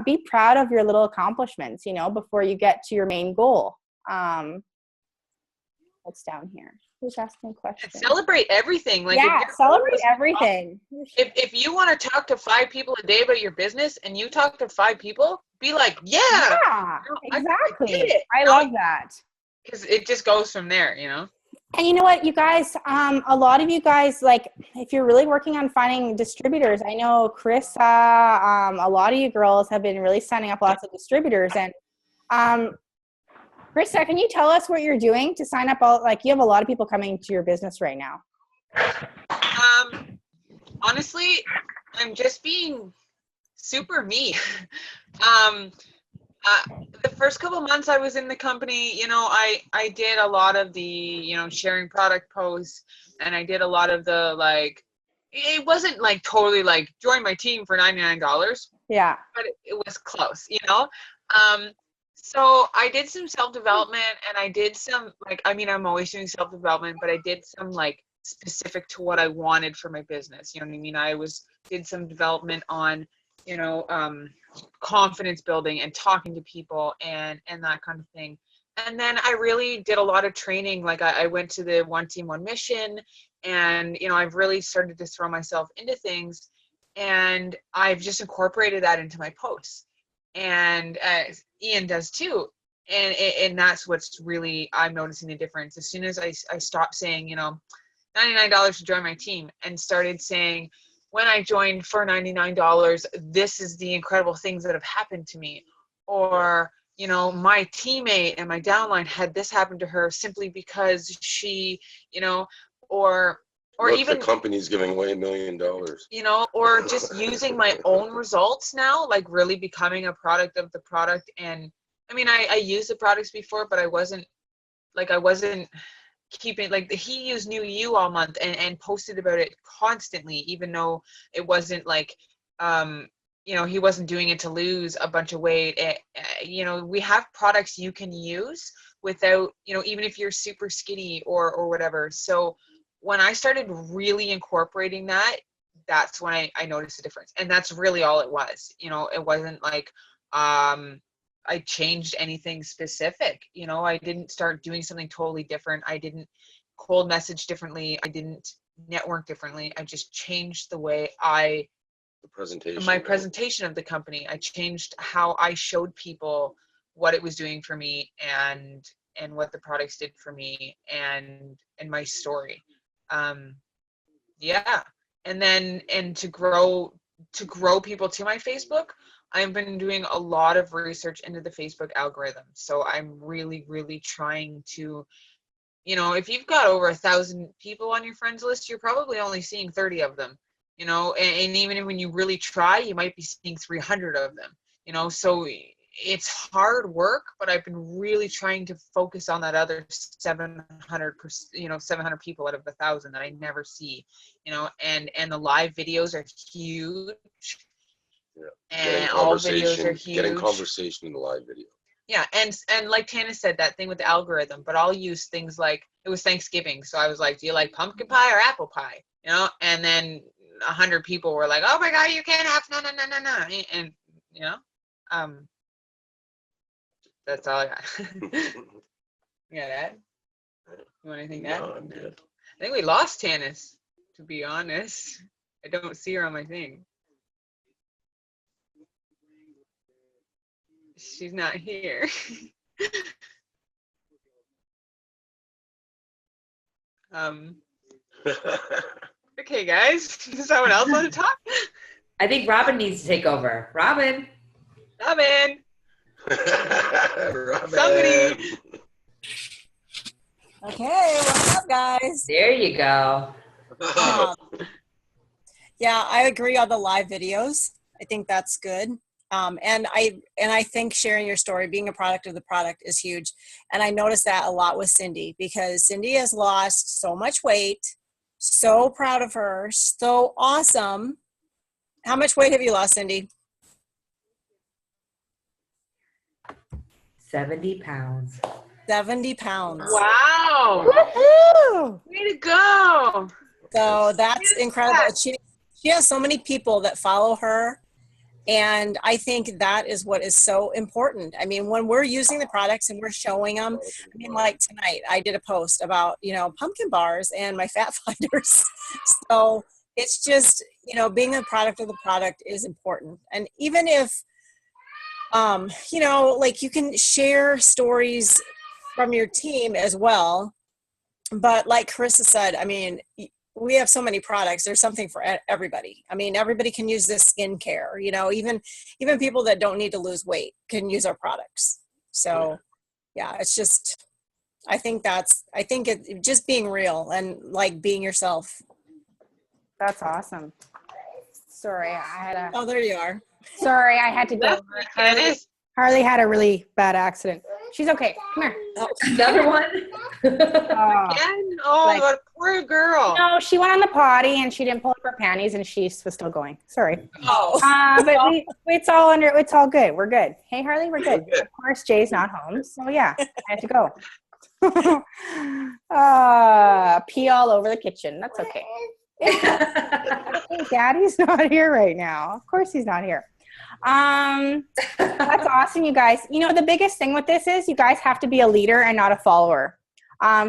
be proud of your little accomplishments, before you get to your main goal. What's down here? Who's asking questions? Celebrate everything. Like, yeah, celebrate everything. If you want to talk to 5 people a day about your business and you talk to 5 people, be like, yeah, exactly. I love that. Because it just goes from there, And you know what, you guys, a lot of you guys, like, if you're really working on finding distributors, I know Carissa, a lot of you girls have been really signing up lots of distributors. And Carissa, can you tell us what you're doing to sign up? You have a lot of people coming to your business right now. Honestly, I'm just being super me. The first couple months I was in the company, I did a lot of the, sharing product posts, and I did a lot of the, like, it wasn't like totally like join my team for $99. Yeah. But it was close, So I did some self-development, and I did some, I'm always doing self-development, but I did some, like, specific to what I wanted for my business. You know what I mean? I did some development on, confidence building and talking to people and that kind of thing. And then I really did a lot of training. Like, I went to the One Team, One Mission, and, I've really started to throw myself into things, and I've just incorporated that into my posts. And Ian does too. And that's what's really, I'm noticing the difference. As soon as I stopped saying, $99 to join my team, and started saying, when I joined for $99, this is the incredible things that have happened to me. Or, my teammate and my downline had this happen to her simply because she, or Look, even the company's giving away $1 million. Or just using my own results now, like really becoming a product of the product. And I used the products before, but I wasn't keeping, like, he used New You all month and posted about it constantly, even though it wasn't like, he wasn't doing it to lose a bunch of weight. We have products you can use without, even if you're super skinny or whatever. So when I started really incorporating that, that's when I noticed a difference. And that's really all it was. It wasn't like I changed anything specific. I didn't start doing something totally different. I didn't cold message differently. I didn't network differently. I just changed the way my presentation of the company. I changed how I showed people what it was doing for me and what the products did for me and my story. Yeah. And to grow people to my Facebook, I've been doing a lot of research into the Facebook algorithm. So I'm really, really trying to, if you've got over 1,000 people on your friends list, you're probably only seeing 30 of them, and even when you really try, you might be seeing 300 of them, so it's hard work, but I've been really trying to focus on that other 700 people out of the 1,000 that I never see, and the live videos are huge. Yeah. And all videos are huge. Getting conversation in the live video. Yeah, and like Tana said, that thing with the algorithm, but I'll use things like, it was Thanksgiving, so I was like, do you like pumpkin pie or apple pie? And then 100 people were like, oh my God, you can't have no. And, that's all I got. You got that? You want anything to add? No, I'm good. I think we lost Tanis, to be honest. I don't see her on my thing. She's not here. Okay, guys. Does someone else want to talk? I think Robin needs to take over. Robin. Robin. Somebody. Okay, what's up, guys? There you go. Yeah, I agree on the live videos. I think that's good. And I think sharing your story, being a product of the product is huge. And I noticed that a lot with Cindy, because Cindy has lost so much weight. So proud of her. So awesome. How much weight have you lost, Cindy? 70 pounds. 70 pounds. Wow. Woohoo! Way to go. So that's incredible. She has so many people that follow her. And I think that is what is so important. I mean, when we're using the products and we're showing them, I mean, like tonight, I did a post about, pumpkin bars and my fat finders. So it's just, being a product of the product is important. And even if, like you can share stories from your team as well. But like Carissa said, I mean, we have so many products. There's something for everybody. I mean, everybody can use this skincare, even people that don't need to lose weight can use our products. So yeah, it's just, I think it just being real and like being yourself. That's awesome. Sorry, I had Oh, there you are. Sorry, I had to go. Harley had a really bad accident. She's okay. Come here. Another one? Again? Oh, that poor girl. No, she went on the potty and she didn't pull up her panties and she was still going. Sorry. Oh. But it's all good. We're good. Hey, Harley, we're good. Of course, Jay's not home. So yeah, I had to go. Pee all over the kitchen. That's okay. Daddy's not here right now. Of course he's not here. That's awesome, you guys. The biggest thing with this is you guys have to be a leader and not a follower.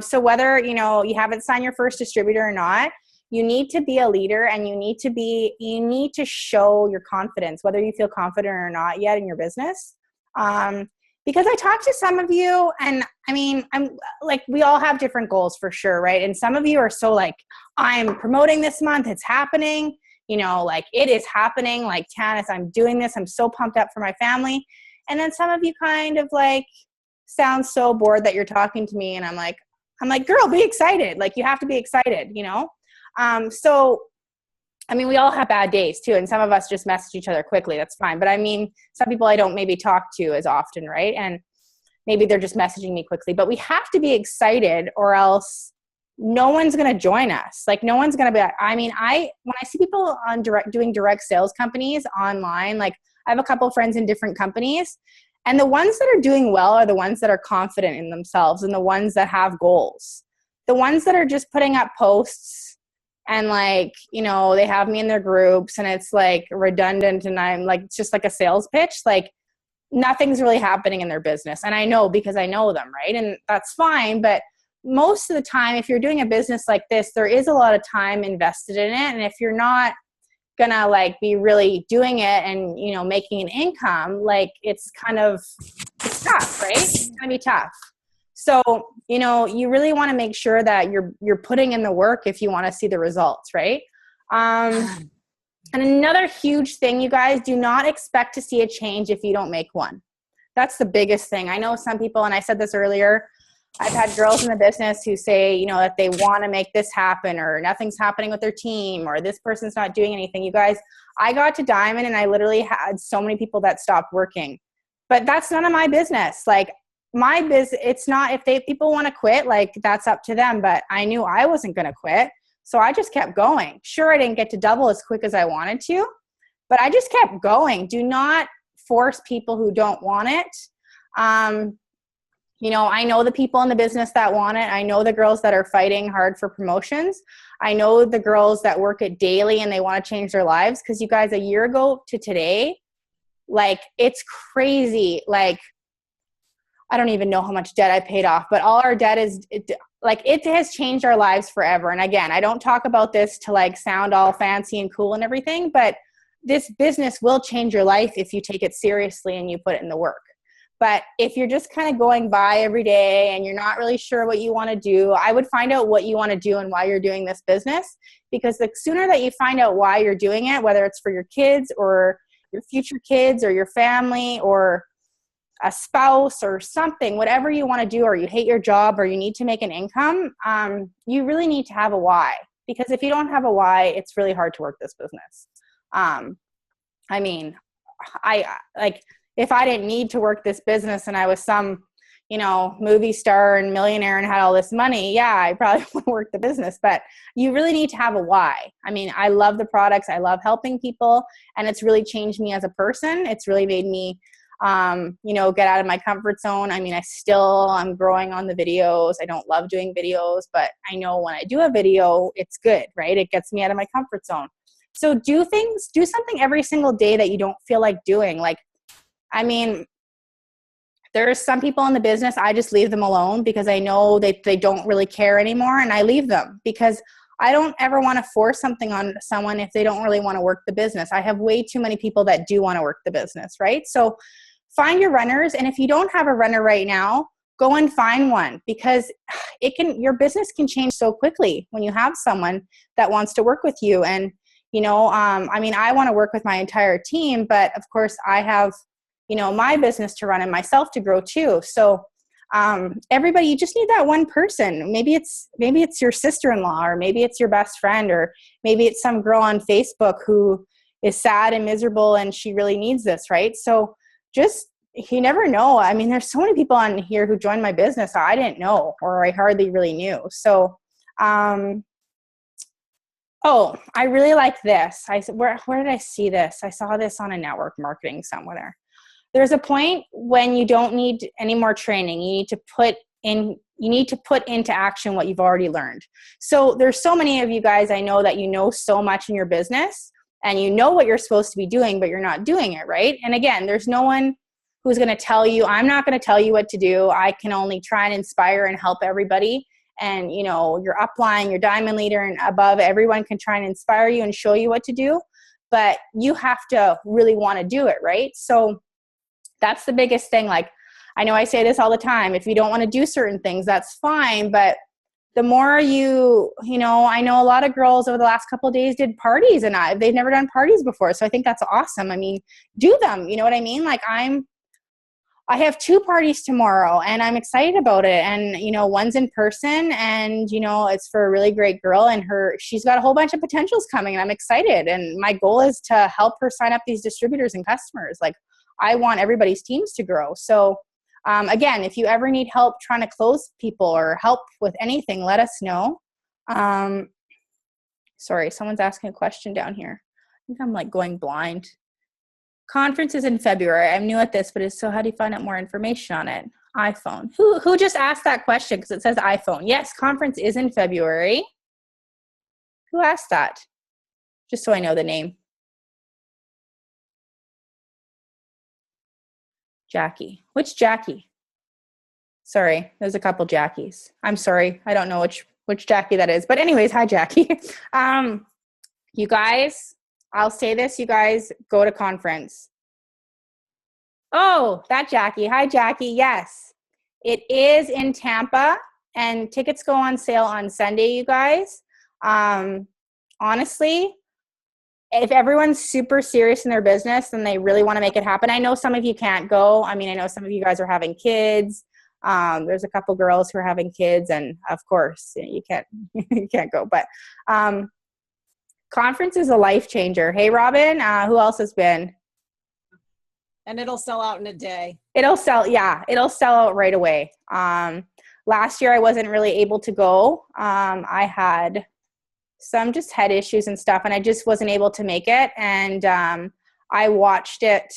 So whether, you haven't signed your first distributor or not, you need to be a leader and you need to show your confidence, whether you feel confident or not yet in your business. Because I talked to some of you and I mean, I'm like, we all have different goals for sure. Right. And some of you are so like, I'm promoting this month. It's happening. Like it is happening, like Tanis, I'm doing this. I'm so pumped up for my family. And then some of you kind of like sound so bored that you're talking to me. And I'm like, girl, be excited. Like you have to be excited, So, I mean, we all have bad days too. And some of us just message each other quickly. That's fine. But I mean, some people I don't maybe talk to as often, right? And maybe they're just messaging me quickly, but we have to be excited or else no one's going to join us. Like no one's going to be, I mean, when I see people on doing direct sales companies online, like I have a couple of friends in different companies and the ones that are doing well are the ones that are confident in themselves and the ones that have goals. The ones that are just putting up posts and like, they have me in their groups and it's like redundant and I'm like, it's just like a sales pitch. Like nothing's really happening in their business. And I know because I know them, right? And that's fine. But most of the time, if you're doing a business like this, there is a lot of time invested in it. And if you're not gonna like be really doing it and, making an income, like it's tough, right? It's gonna be tough. So, you really want to make sure that you're putting in the work if you want to see the results, right? And another huge thing, you guys, do not expect to see a change if you don't make one. That's the biggest thing. I know some people, and I said this earlier, I've had girls in the business who say, that they want to make this happen or nothing's happening with their team or this person's not doing anything. You guys, I got to Diamond and I literally had so many people that stopped working. But that's none of my business. Like my business, it's not, if people want to quit, like that's up to them. But I knew I wasn't going to quit. So I just kept going. Sure, I didn't get to double as quick as I wanted to, but I just kept going. Do not force people who don't want it. I know the people in the business that want it. I know the girls that are fighting hard for promotions. I know the girls that work it daily and they want to change their lives. Because you guys, a year ago to today, like it's crazy. Like, I don't even know how much debt I paid off, but all our debt it has changed our lives forever. And again, I don't talk about this to like sound all fancy and cool and everything, but this business will change your life if you take it seriously and you put it in the work. But if you're just kind of going by every day and you're not really sure what you want to do, I would find out what you want to do and why you're doing this business. Because the sooner that you find out why you're doing it, whether it's for your kids or your future kids or your family or a spouse or something, whatever you want to do, or you hate your job or you need to make an income, you really need to have a why. Because if you don't have a why, it's really hard to work this business. I mean, if I didn't need to work this business and I was some, movie star and millionaire and had all this money, yeah, I probably would work the business. But you really need to have a why. I mean, I love the products. I love helping people. And it's really changed me as a person. It's really made me get out of my comfort zone. I mean, I'm growing on the videos. I don't love doing videos, but I know when I do a video, it's good, right? It gets me out of my comfort zone. So do something every single day that you don't feel like doing. There's some people in the business, I just leave them alone because I know they don't really care anymore, and I leave them because I don't ever want to force something on someone if they don't really want to work the business. I have way too many people that do want to work the business, right? So find your runners, and if you don't have a runner right now, go and find one, because your business can change so quickly when you have someone that wants to work with you. And I want to work with my entire team, but of course I have my business to run and myself to grow too. So everybody, you just need that one person. Maybe it's your sister-in-law, or maybe it's your best friend, or maybe it's some girl on Facebook who is sad and miserable and she really needs this, right? So you never know. I mean, there's so many people on here who joined my business I didn't know, or I hardly really knew. So, I really like this. Where did I see this? I saw this on a network marketing somewhere. There's a point when you don't need any more training. You need to put into action what you've already learned. So there's so many of you guys I know that you know so much in your business and you know what you're supposed to be doing, but you're not doing it, right? And again, there's no one who's going to tell you. I'm not going to tell you what to do. I can only try and inspire and help everybody. And, your upline, your diamond leader and above, everyone can try and inspire you and show you what to do, but you have to really want to do it, right? So that's the biggest thing. Like, I know I say this all the time. If you don't want to do certain things, that's fine. But the more I know a lot of girls over the last couple of days did parties, and they've never done parties before. So I think that's awesome. I mean, do them. You know what I mean? Like, I have 2 parties tomorrow and I'm excited about it. And, one's in person and, it's for a really great girl, and she's got a whole bunch of potentials coming, and I'm excited. And my goal is to help her sign up these distributors and customers. Like, I want everybody's teams to grow. So again, if you ever need help trying to close people or help with anything, let us know. Sorry, someone's asking a question down here. I think I'm like going blind. Conference is in February. I'm new at this, but so how do you find out more information on it? iPhone. Who just asked that question? Because it says iPhone. Yes, conference is in February. Who asked that? Just so I know the name. Jackie. Which Jackie? Sorry, there's a couple Jackies. I'm sorry. I don't know which Jackie that is. But anyways, hi, Jackie. You guys, I'll say this, you guys, go to conference. Oh, that Jackie. Hi, Jackie. Yes, it is in Tampa, and tickets go on sale on Sunday, you guys. Honestly, if everyone's super serious in their business and they really want to make it happen, I know some of you can't go. I mean, I know some of you guys are having kids. There's a couple girls who are having kids, and of course you can't go, but conference is a life changer. Hey, Robin, who else has been? And it'll sell out in a day. It'll sell out right away. Last year I wasn't really able to go. I had some just head issues and stuff, and I just wasn't able to make it. And I watched it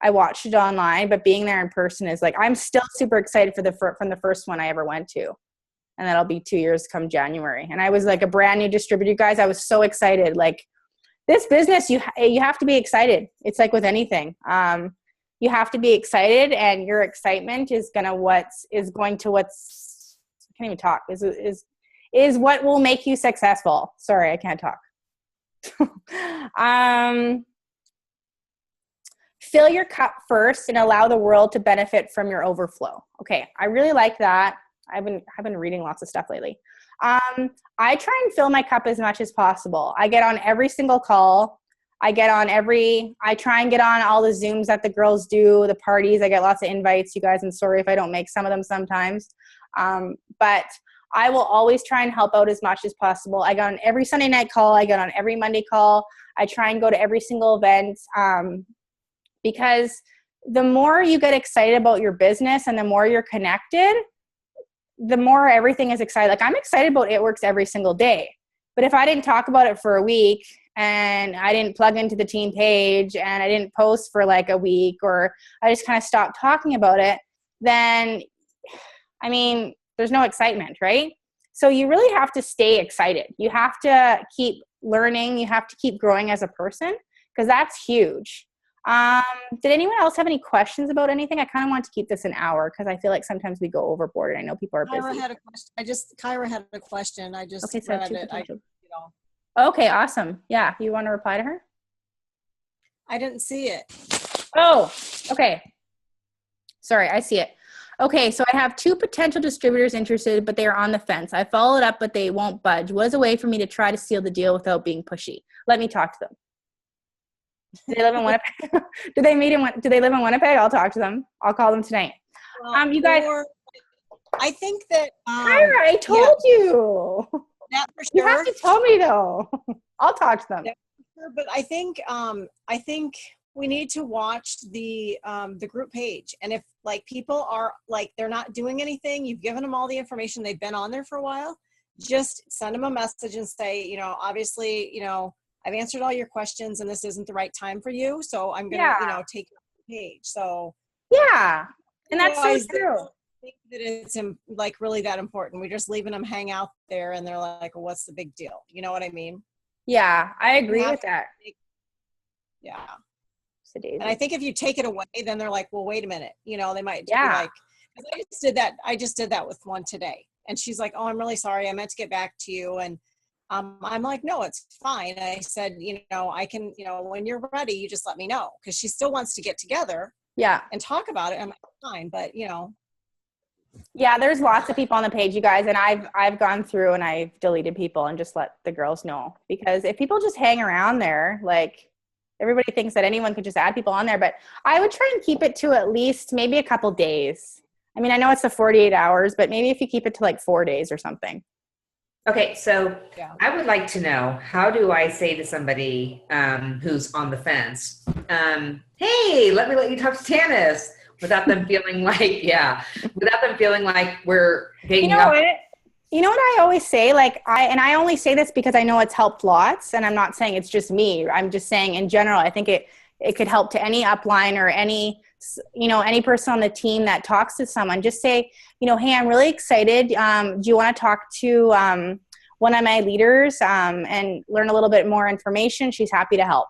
online, but being there in person is like, I'm still super excited from the first one I ever went to. And that'll be 2 years come January. And I was like a brand new distributor, guys. I was so excited. Like, this business, you have to be excited. It's like with anything. You have to be excited, and your excitement is I can't even talk, is what will make you successful. Sorry, I can't talk. Fill your cup first and allow the world to benefit from your overflow. Okay, I really like that. I've been reading lots of stuff lately. I try and fill my cup as much as possible. I get on every single call. I try and get on all the Zooms that the girls do, the parties. I get lots of invites, you guys. I'm sorry if I don't make some of them sometimes. But I will always try and help out as much as possible. I got on every Sunday night call. I got on every Monday call. I try and go to every single event because the more you get excited about your business and the more you're connected, the more everything is exciting. Like I'm excited about It Works every single day. But if I didn't talk about it for a week and I didn't plug into the team page and I didn't post for like a week, or I just kind of stopped talking about it, then, I mean, there's no excitement, right? So you really have to stay excited. You have to keep learning. You have to keep growing as a person, because that's huge. Did anyone else have any questions about anything? I kind of want to keep this an hour because I feel like sometimes we go overboard. I know people are busy. Kyra had a question. Kyra had a question. I just Okay, so read two it. potential. Okay, awesome. Yeah, you want to reply to her? I didn't see it. Oh, okay. Sorry, I see it. Okay, so I have 2 potential distributors interested, but they are on the fence. I followed up, but they won't budge. What is a way for me to try to seal the deal without being pushy? Let me talk to them. Do they live in Winnipeg? Do they live in Winnipeg? I'll talk to them. I'll call them tonight. Well, You guys. I think that. Kyra, I told you. That for sure. You have to tell me though. I'll talk to them. Yeah, for sure. But I think we need to watch the group page, and if like people are like they're not doing anything, you've given them all the information, they've been on there for a while, just send them a message and say, obviously, I've answered all your questions and this isn't the right time for you, so I'm gonna take your page. So yeah, and that's so true. I think that it's like really that important. We're just leaving them hang out there and they're like, well, what's the big deal? You know what I mean? Yeah, I agree with that. Yeah. And I think if you take it away, then they're like, well, wait a minute. They might be like, I just did that with one today. And she's like, oh, I'm really sorry. I meant to get back to you. And I'm like, no, it's fine. I said, I can, when you're ready, you just let me know. Because she still wants to get together. Yeah. And talk about it. I'm like, fine. But, Yeah, there's lots of people on the page, you guys. And I've gone through and I've deleted people and just let the girls know. Because if people just hang around there, like, everybody thinks that anyone could just add people on there, but I would try and keep it to at least maybe a couple days. I mean, I know it's the 48 hours, but maybe if you keep it to like 4 days or something. Okay, so I would like to know, how do I say to somebody who's on the fence, hey, let me let you talk to Tanis, without them feeling like, we're getting You know what I always say? Like I only say this because I know it's helped lots, and I'm not saying it's just me. I'm just saying in general, I think it could help to any upline or any person on the team that talks to someone. Just say, hey, I'm really excited. Do you want to talk to one of my leaders and learn a little bit more information? She's happy to help.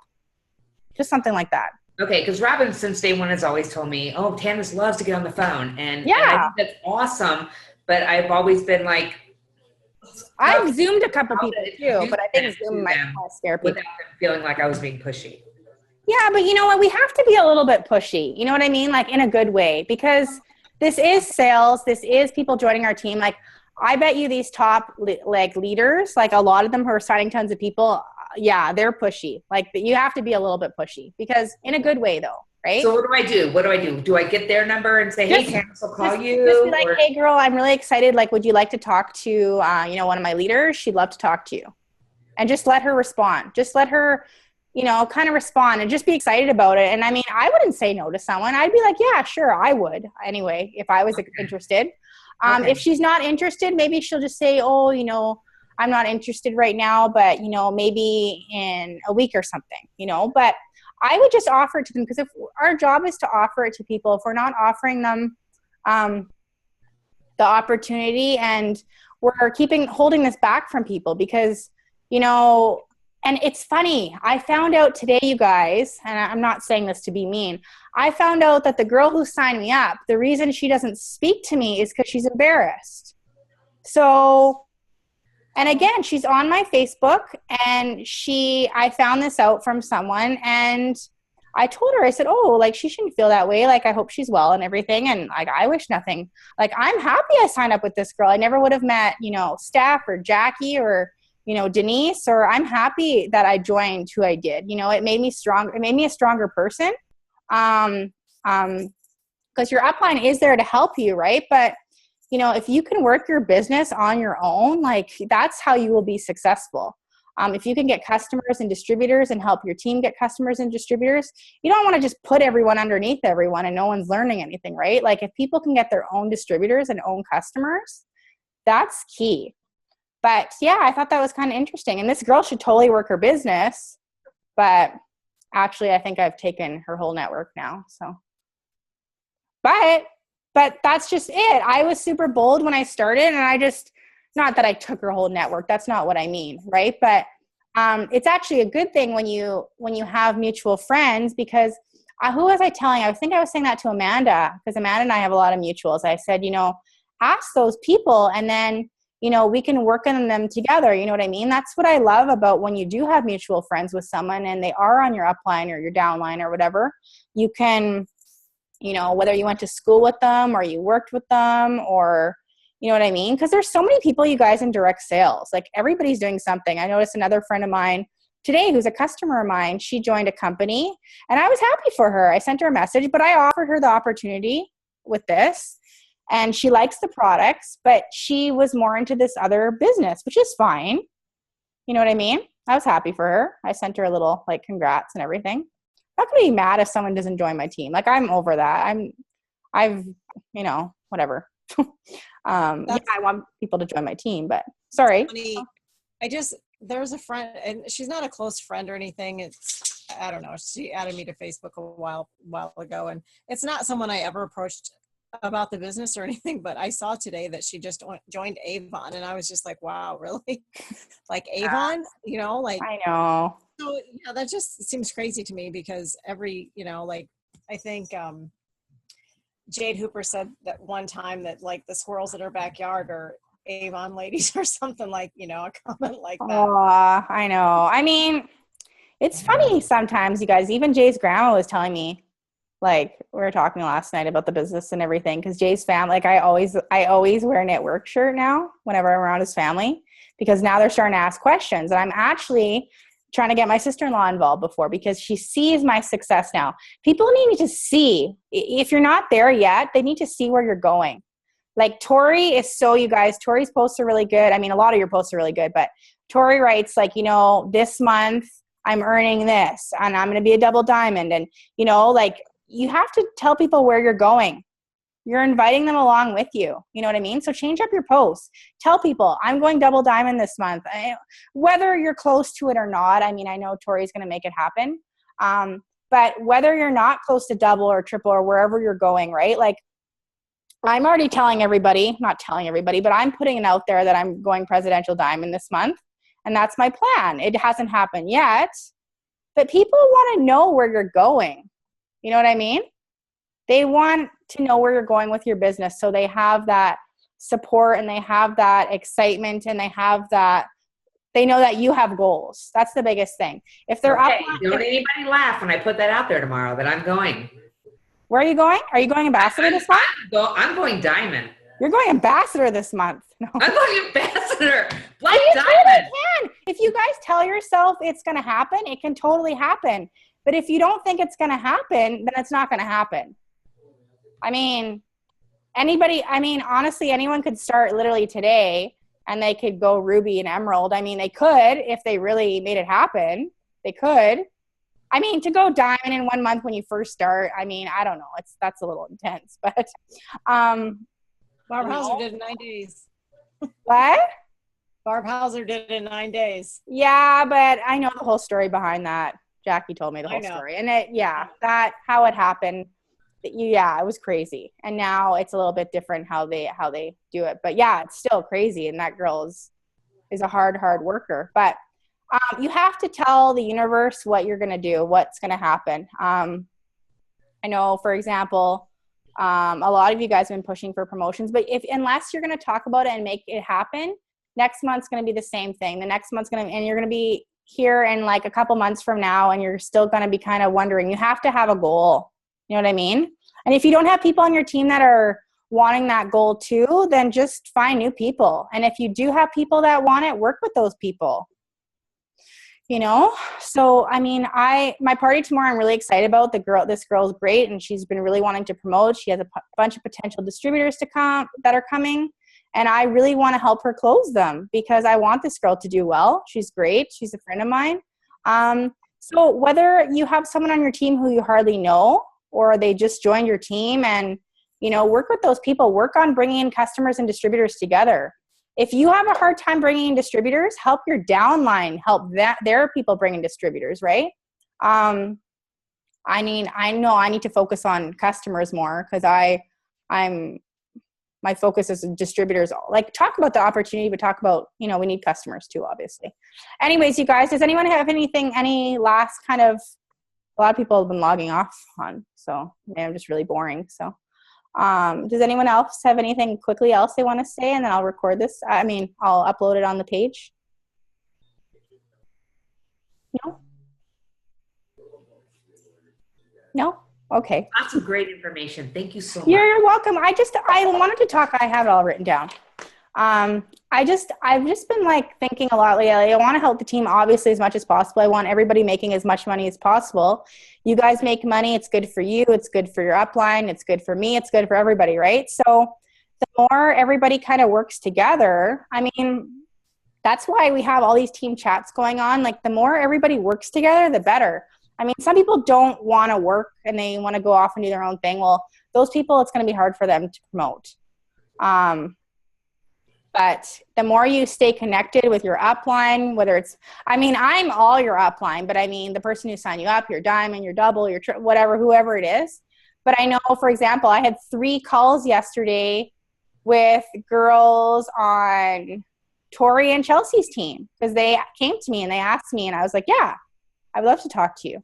Just something like that. Okay, because Robin, since day one, has always told me, oh, Tanis loves to get on the phone. And I think that's awesome. But I've always been like, I've Zoomed a couple people too, but I think Zoom might scare people. Without them feeling like I was being pushy. Yeah, but you know what? We have to be a little bit pushy. You know what I mean? Like in a good way, because this is sales. This is people joining our team. Like I bet you these top leaders, like a lot of them who are signing tons of people, yeah, they're pushy. Like you have to be a little bit pushy, because in a good way though, right? So what do I do? Do I get their number and say, hey, Tanis, I'll call you? Just be like, hey girl, I'm really excited. Like, would you like to talk to, one of my leaders? She'd love to talk to you. And just let her respond. Just let her, kind of respond and just be excited about it. And I mean, I wouldn't say no to someone. I'd be like, yeah, sure, I would. Anyway, if I was interested. If she's not interested, maybe she'll just say, oh, I'm not interested right now, but, maybe in a week or something, but I would just offer it to them, because if our job is to offer it to people, if we're not offering them the opportunity, and we're holding this back from people, because, and it's funny, I found out today, you guys, and I'm not saying this to be mean, I found out that the girl who signed me up, the reason she doesn't speak to me is because she's embarrassed. So, and again, she's on my Facebook, and I found this out from someone, and I told her, I said, oh, like, she shouldn't feel that way. Like, I hope she's well and everything. And like, I wish nothing. Like, I'm happy I signed up with this girl. I never would have met, Steph or Jackie or, Denise, or I'm happy that I joined who I did. It made me stronger. It made me a stronger person. Because your upline is there to help you, right? But if you can work your business on your own, like that's how you will be successful. If you can get customers and distributors and help your team get customers and distributors, you don't want to just put everyone underneath everyone and no one's learning anything, right? Like if people can get their own distributors and own customers, that's key. But yeah, I thought that was kind of interesting. And this girl should totally work her business. But actually, I think I've taken her whole network now. So, but that's just it. I was super bold when I started, and not that I took her whole network. That's not what I mean, right? But it's actually a good thing when you have mutual friends, because who was I telling? I think I was saying that to Amanda, because Amanda and I have a lot of mutuals. I said, ask those people, and then we can work on them together. You know what I mean? That's what I love about when you do have mutual friends with someone and they are on your upline or your downline or whatever. You can, whether you went to school with them or you worked with them, or you know what I mean? Because there's so many people, you guys, in direct sales. Like everybody's doing something. I noticed another friend of mine today who's a customer of mine. She joined a company and I was happy for her. I sent her a message, but I offered her the opportunity with this. And she likes the products, but she was more into this other business, which is fine. You know what I mean? I was happy for her. I sent her a little like congrats and everything. I'm not gonna be mad if someone doesn't join my team. Like I'm over that. Whatever. I want people to join my team, but sorry. Funny. There's a friend, and she's not a close friend or anything. I don't know. She added me to Facebook a while ago, and it's not someone I ever approached about the business or anything, but I saw today that she just joined Avon, and I was just like, wow, really? Like Avon, I know. So yeah, that just seems crazy to me, because I think Jade Hooper said that one time that like the squirrels in her backyard are Avon ladies or something, like, a comment like that. Oh, I know. I mean, it's funny sometimes, you guys. Even Jay's grandma was telling me, like, we were talking last night about the business and everything, because Jay's family, like I always wear a knit work shirt now whenever I'm around his family, because now they're starting to ask questions. And I'm actually trying to get my sister-in-law involved because she sees my success now. People need to see, if you're not there yet, they need to see where you're going. Like Tori is you guys, Tori's posts are really good. I mean, a lot of your posts are really good, but Tori writes like, this month I'm earning this and I'm going to be a double diamond. And, like you have to tell people where you're going. You're inviting them along with you. You know what I mean? So change up your posts. Tell people, I'm going double diamond this month. Whether you're close to it or not, I mean, I know Tori's going to make it happen. But whether you're not close to double or triple or wherever you're going, right? Like I'm already not telling everybody, but I'm putting it out there that I'm going presidential diamond this month. And that's my plan. It hasn't happened yet, but people want to know where you're going. You know what I mean? They want to know where you're going with your business. So they have that support and they have that excitement and they know that you have goals. That's the biggest thing. If they're don't anybody laugh when I put that out there tomorrow that I'm going. Where are you going? Are you going ambassador this month? I'm going diamond. You're going ambassador this month. No. I'm going ambassador. Black you diamond. Totally can. If you guys tell yourself it's going to happen, it can totally happen. But if you don't think it's going to happen, then it's not going to happen. I mean, honestly, anyone could start literally today and they could go ruby and emerald. I mean, they could, if they really made it happen, they could. I mean, to go diamond in 1 month when you first start, I mean, I don't know. That's a little intense, but, Barb Hauser did it in 9 days. What? Barb Hauser did it in 9 days. Yeah, but I know the whole story behind that. Jackie told me the whole story. And how it happened. Yeah, it was crazy. And now it's a little bit different how they do it. But yeah, it's still crazy. And that girl is a hard worker. But you have to tell the universe what you're going to do, what's going to happen. I know, for example, a lot of you guys have been pushing for promotions, but unless you're going to talk about it and make it happen, next month's going to be the same thing. The next month's and you're going to be here in like a couple months from now, and you're still going to be kind of wondering. You have to have a goal. You know what I mean? And if you don't have people on your team that are wanting that goal too, then just find new people. And if you do have people that want it, work with those people. You know, so I mean, my party tomorrow, I'm really excited about. This girl's great, and she's been really wanting to promote. She has a bunch of potential distributors to come that are coming, and I really want to help her close them because I want this girl to do well. She's great. She's a friend of mine. So whether you have someone on your team who you hardly know, or they just joined your team, and you know, work with those people. Work on bringing in customers and distributors together. If you have a hard time bringing in distributors, help your downline help their people bring in distributors, right? I mean, I know I need to focus on customers more because my focus is distributors. Like, talk about the opportunity, but talk about, you know, we need customers too, obviously. Anyways, you guys, does anyone have any last kind of, a lot of people have been logging off on, so maybe I'm just really boring, so. Does anyone else have anything quickly else they want to say? And then I'll record this. I mean, I'll upload it on the page. No? No? Okay. Lots of great information. Thank you so much. You're welcome. I wanted to talk. I have it all written down. I've just been like thinking a lot lately. I want to help the team obviously as much as possible. I want everybody making as much money as possible. You guys make money. It's good for you. It's good for your upline. It's good for me. It's good for everybody, right? So the more everybody kind of works together, I mean, that's why we have all these team chats going on. Like, the more everybody works together, the better. I mean, some people don't want to work and they want to go off and do their own thing. Well, those people, it's going to be hard for them to promote. But the more you stay connected with your upline, whether it's, I mean, I'm all your upline, but I mean, the person who signed you up, your diamond, your double, your whatever, whoever it is. But I know, for example, I had 3 calls yesterday with girls on Tori and Chelsea's team because they came to me and they asked me, and I was like, yeah, I would love to talk to you.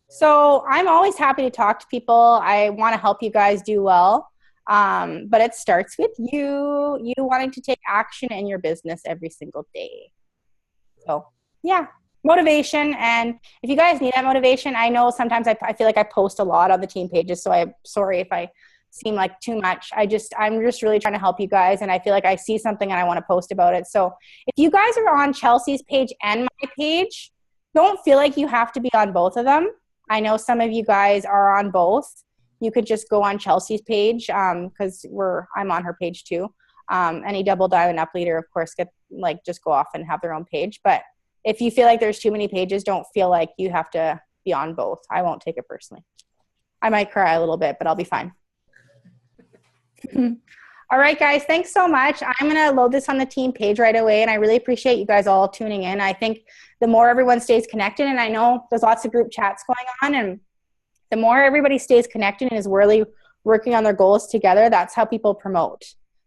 So I'm always happy to talk to people. I want to help you guys do well. But it starts with you wanting to take action in your business every single day. So yeah, motivation. And if you guys need that motivation, I know sometimes I feel like I post a lot on the team pages. So I'm sorry if I seem like too much. I'm just really trying to help you guys. And I feel like I see something and I want to post about it. So if you guys are on Chelsea's page and my page, don't feel like you have to be on both of them. I know some of you guys are on both. You could just go on Chelsea's page because I'm on her page too. Any double diamond up leader, of course, just go off and have their own page. But if you feel like there's too many pages, don't feel like you have to be on both. I won't take it personally. I might cry a little bit, but I'll be fine. All right, guys, thanks so much. I'm going to load this on the team page right away, and I really appreciate you guys all tuning in. I think the more everyone stays connected, and I know there's lots of group chats going on, and the more everybody stays connected and is really working on their goals together, that's how people promote.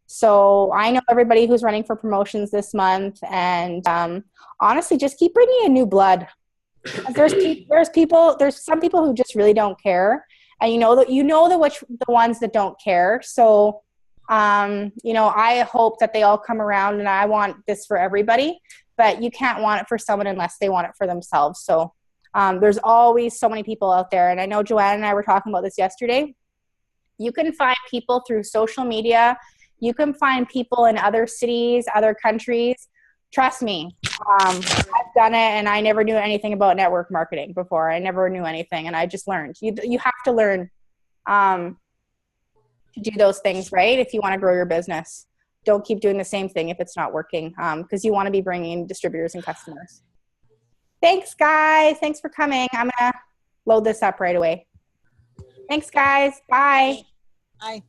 So I know everybody who's running for promotions this month, and honestly, just keep bringing in new blood. There's some people who just really don't care, and you know the ones that don't care. So I hope that they all come around, and I want this for everybody, but you can't want it for someone unless they want it for themselves. So there's always so many people out there. And I know Joanne and I were talking about this yesterday. You can find people through social media. You can find people in other cities, other countries. Trust me, I've done it, and I never knew anything about network marketing before. I never knew anything, and I just learned. You have to learn to do those things, right? If you want to grow your business, don't keep doing the same thing if it's not working, because you want to be bringing distributors and customers. Thanks, guys. Thanks for coming. I'm going to load this up right away. Thanks, guys. Bye. Bye.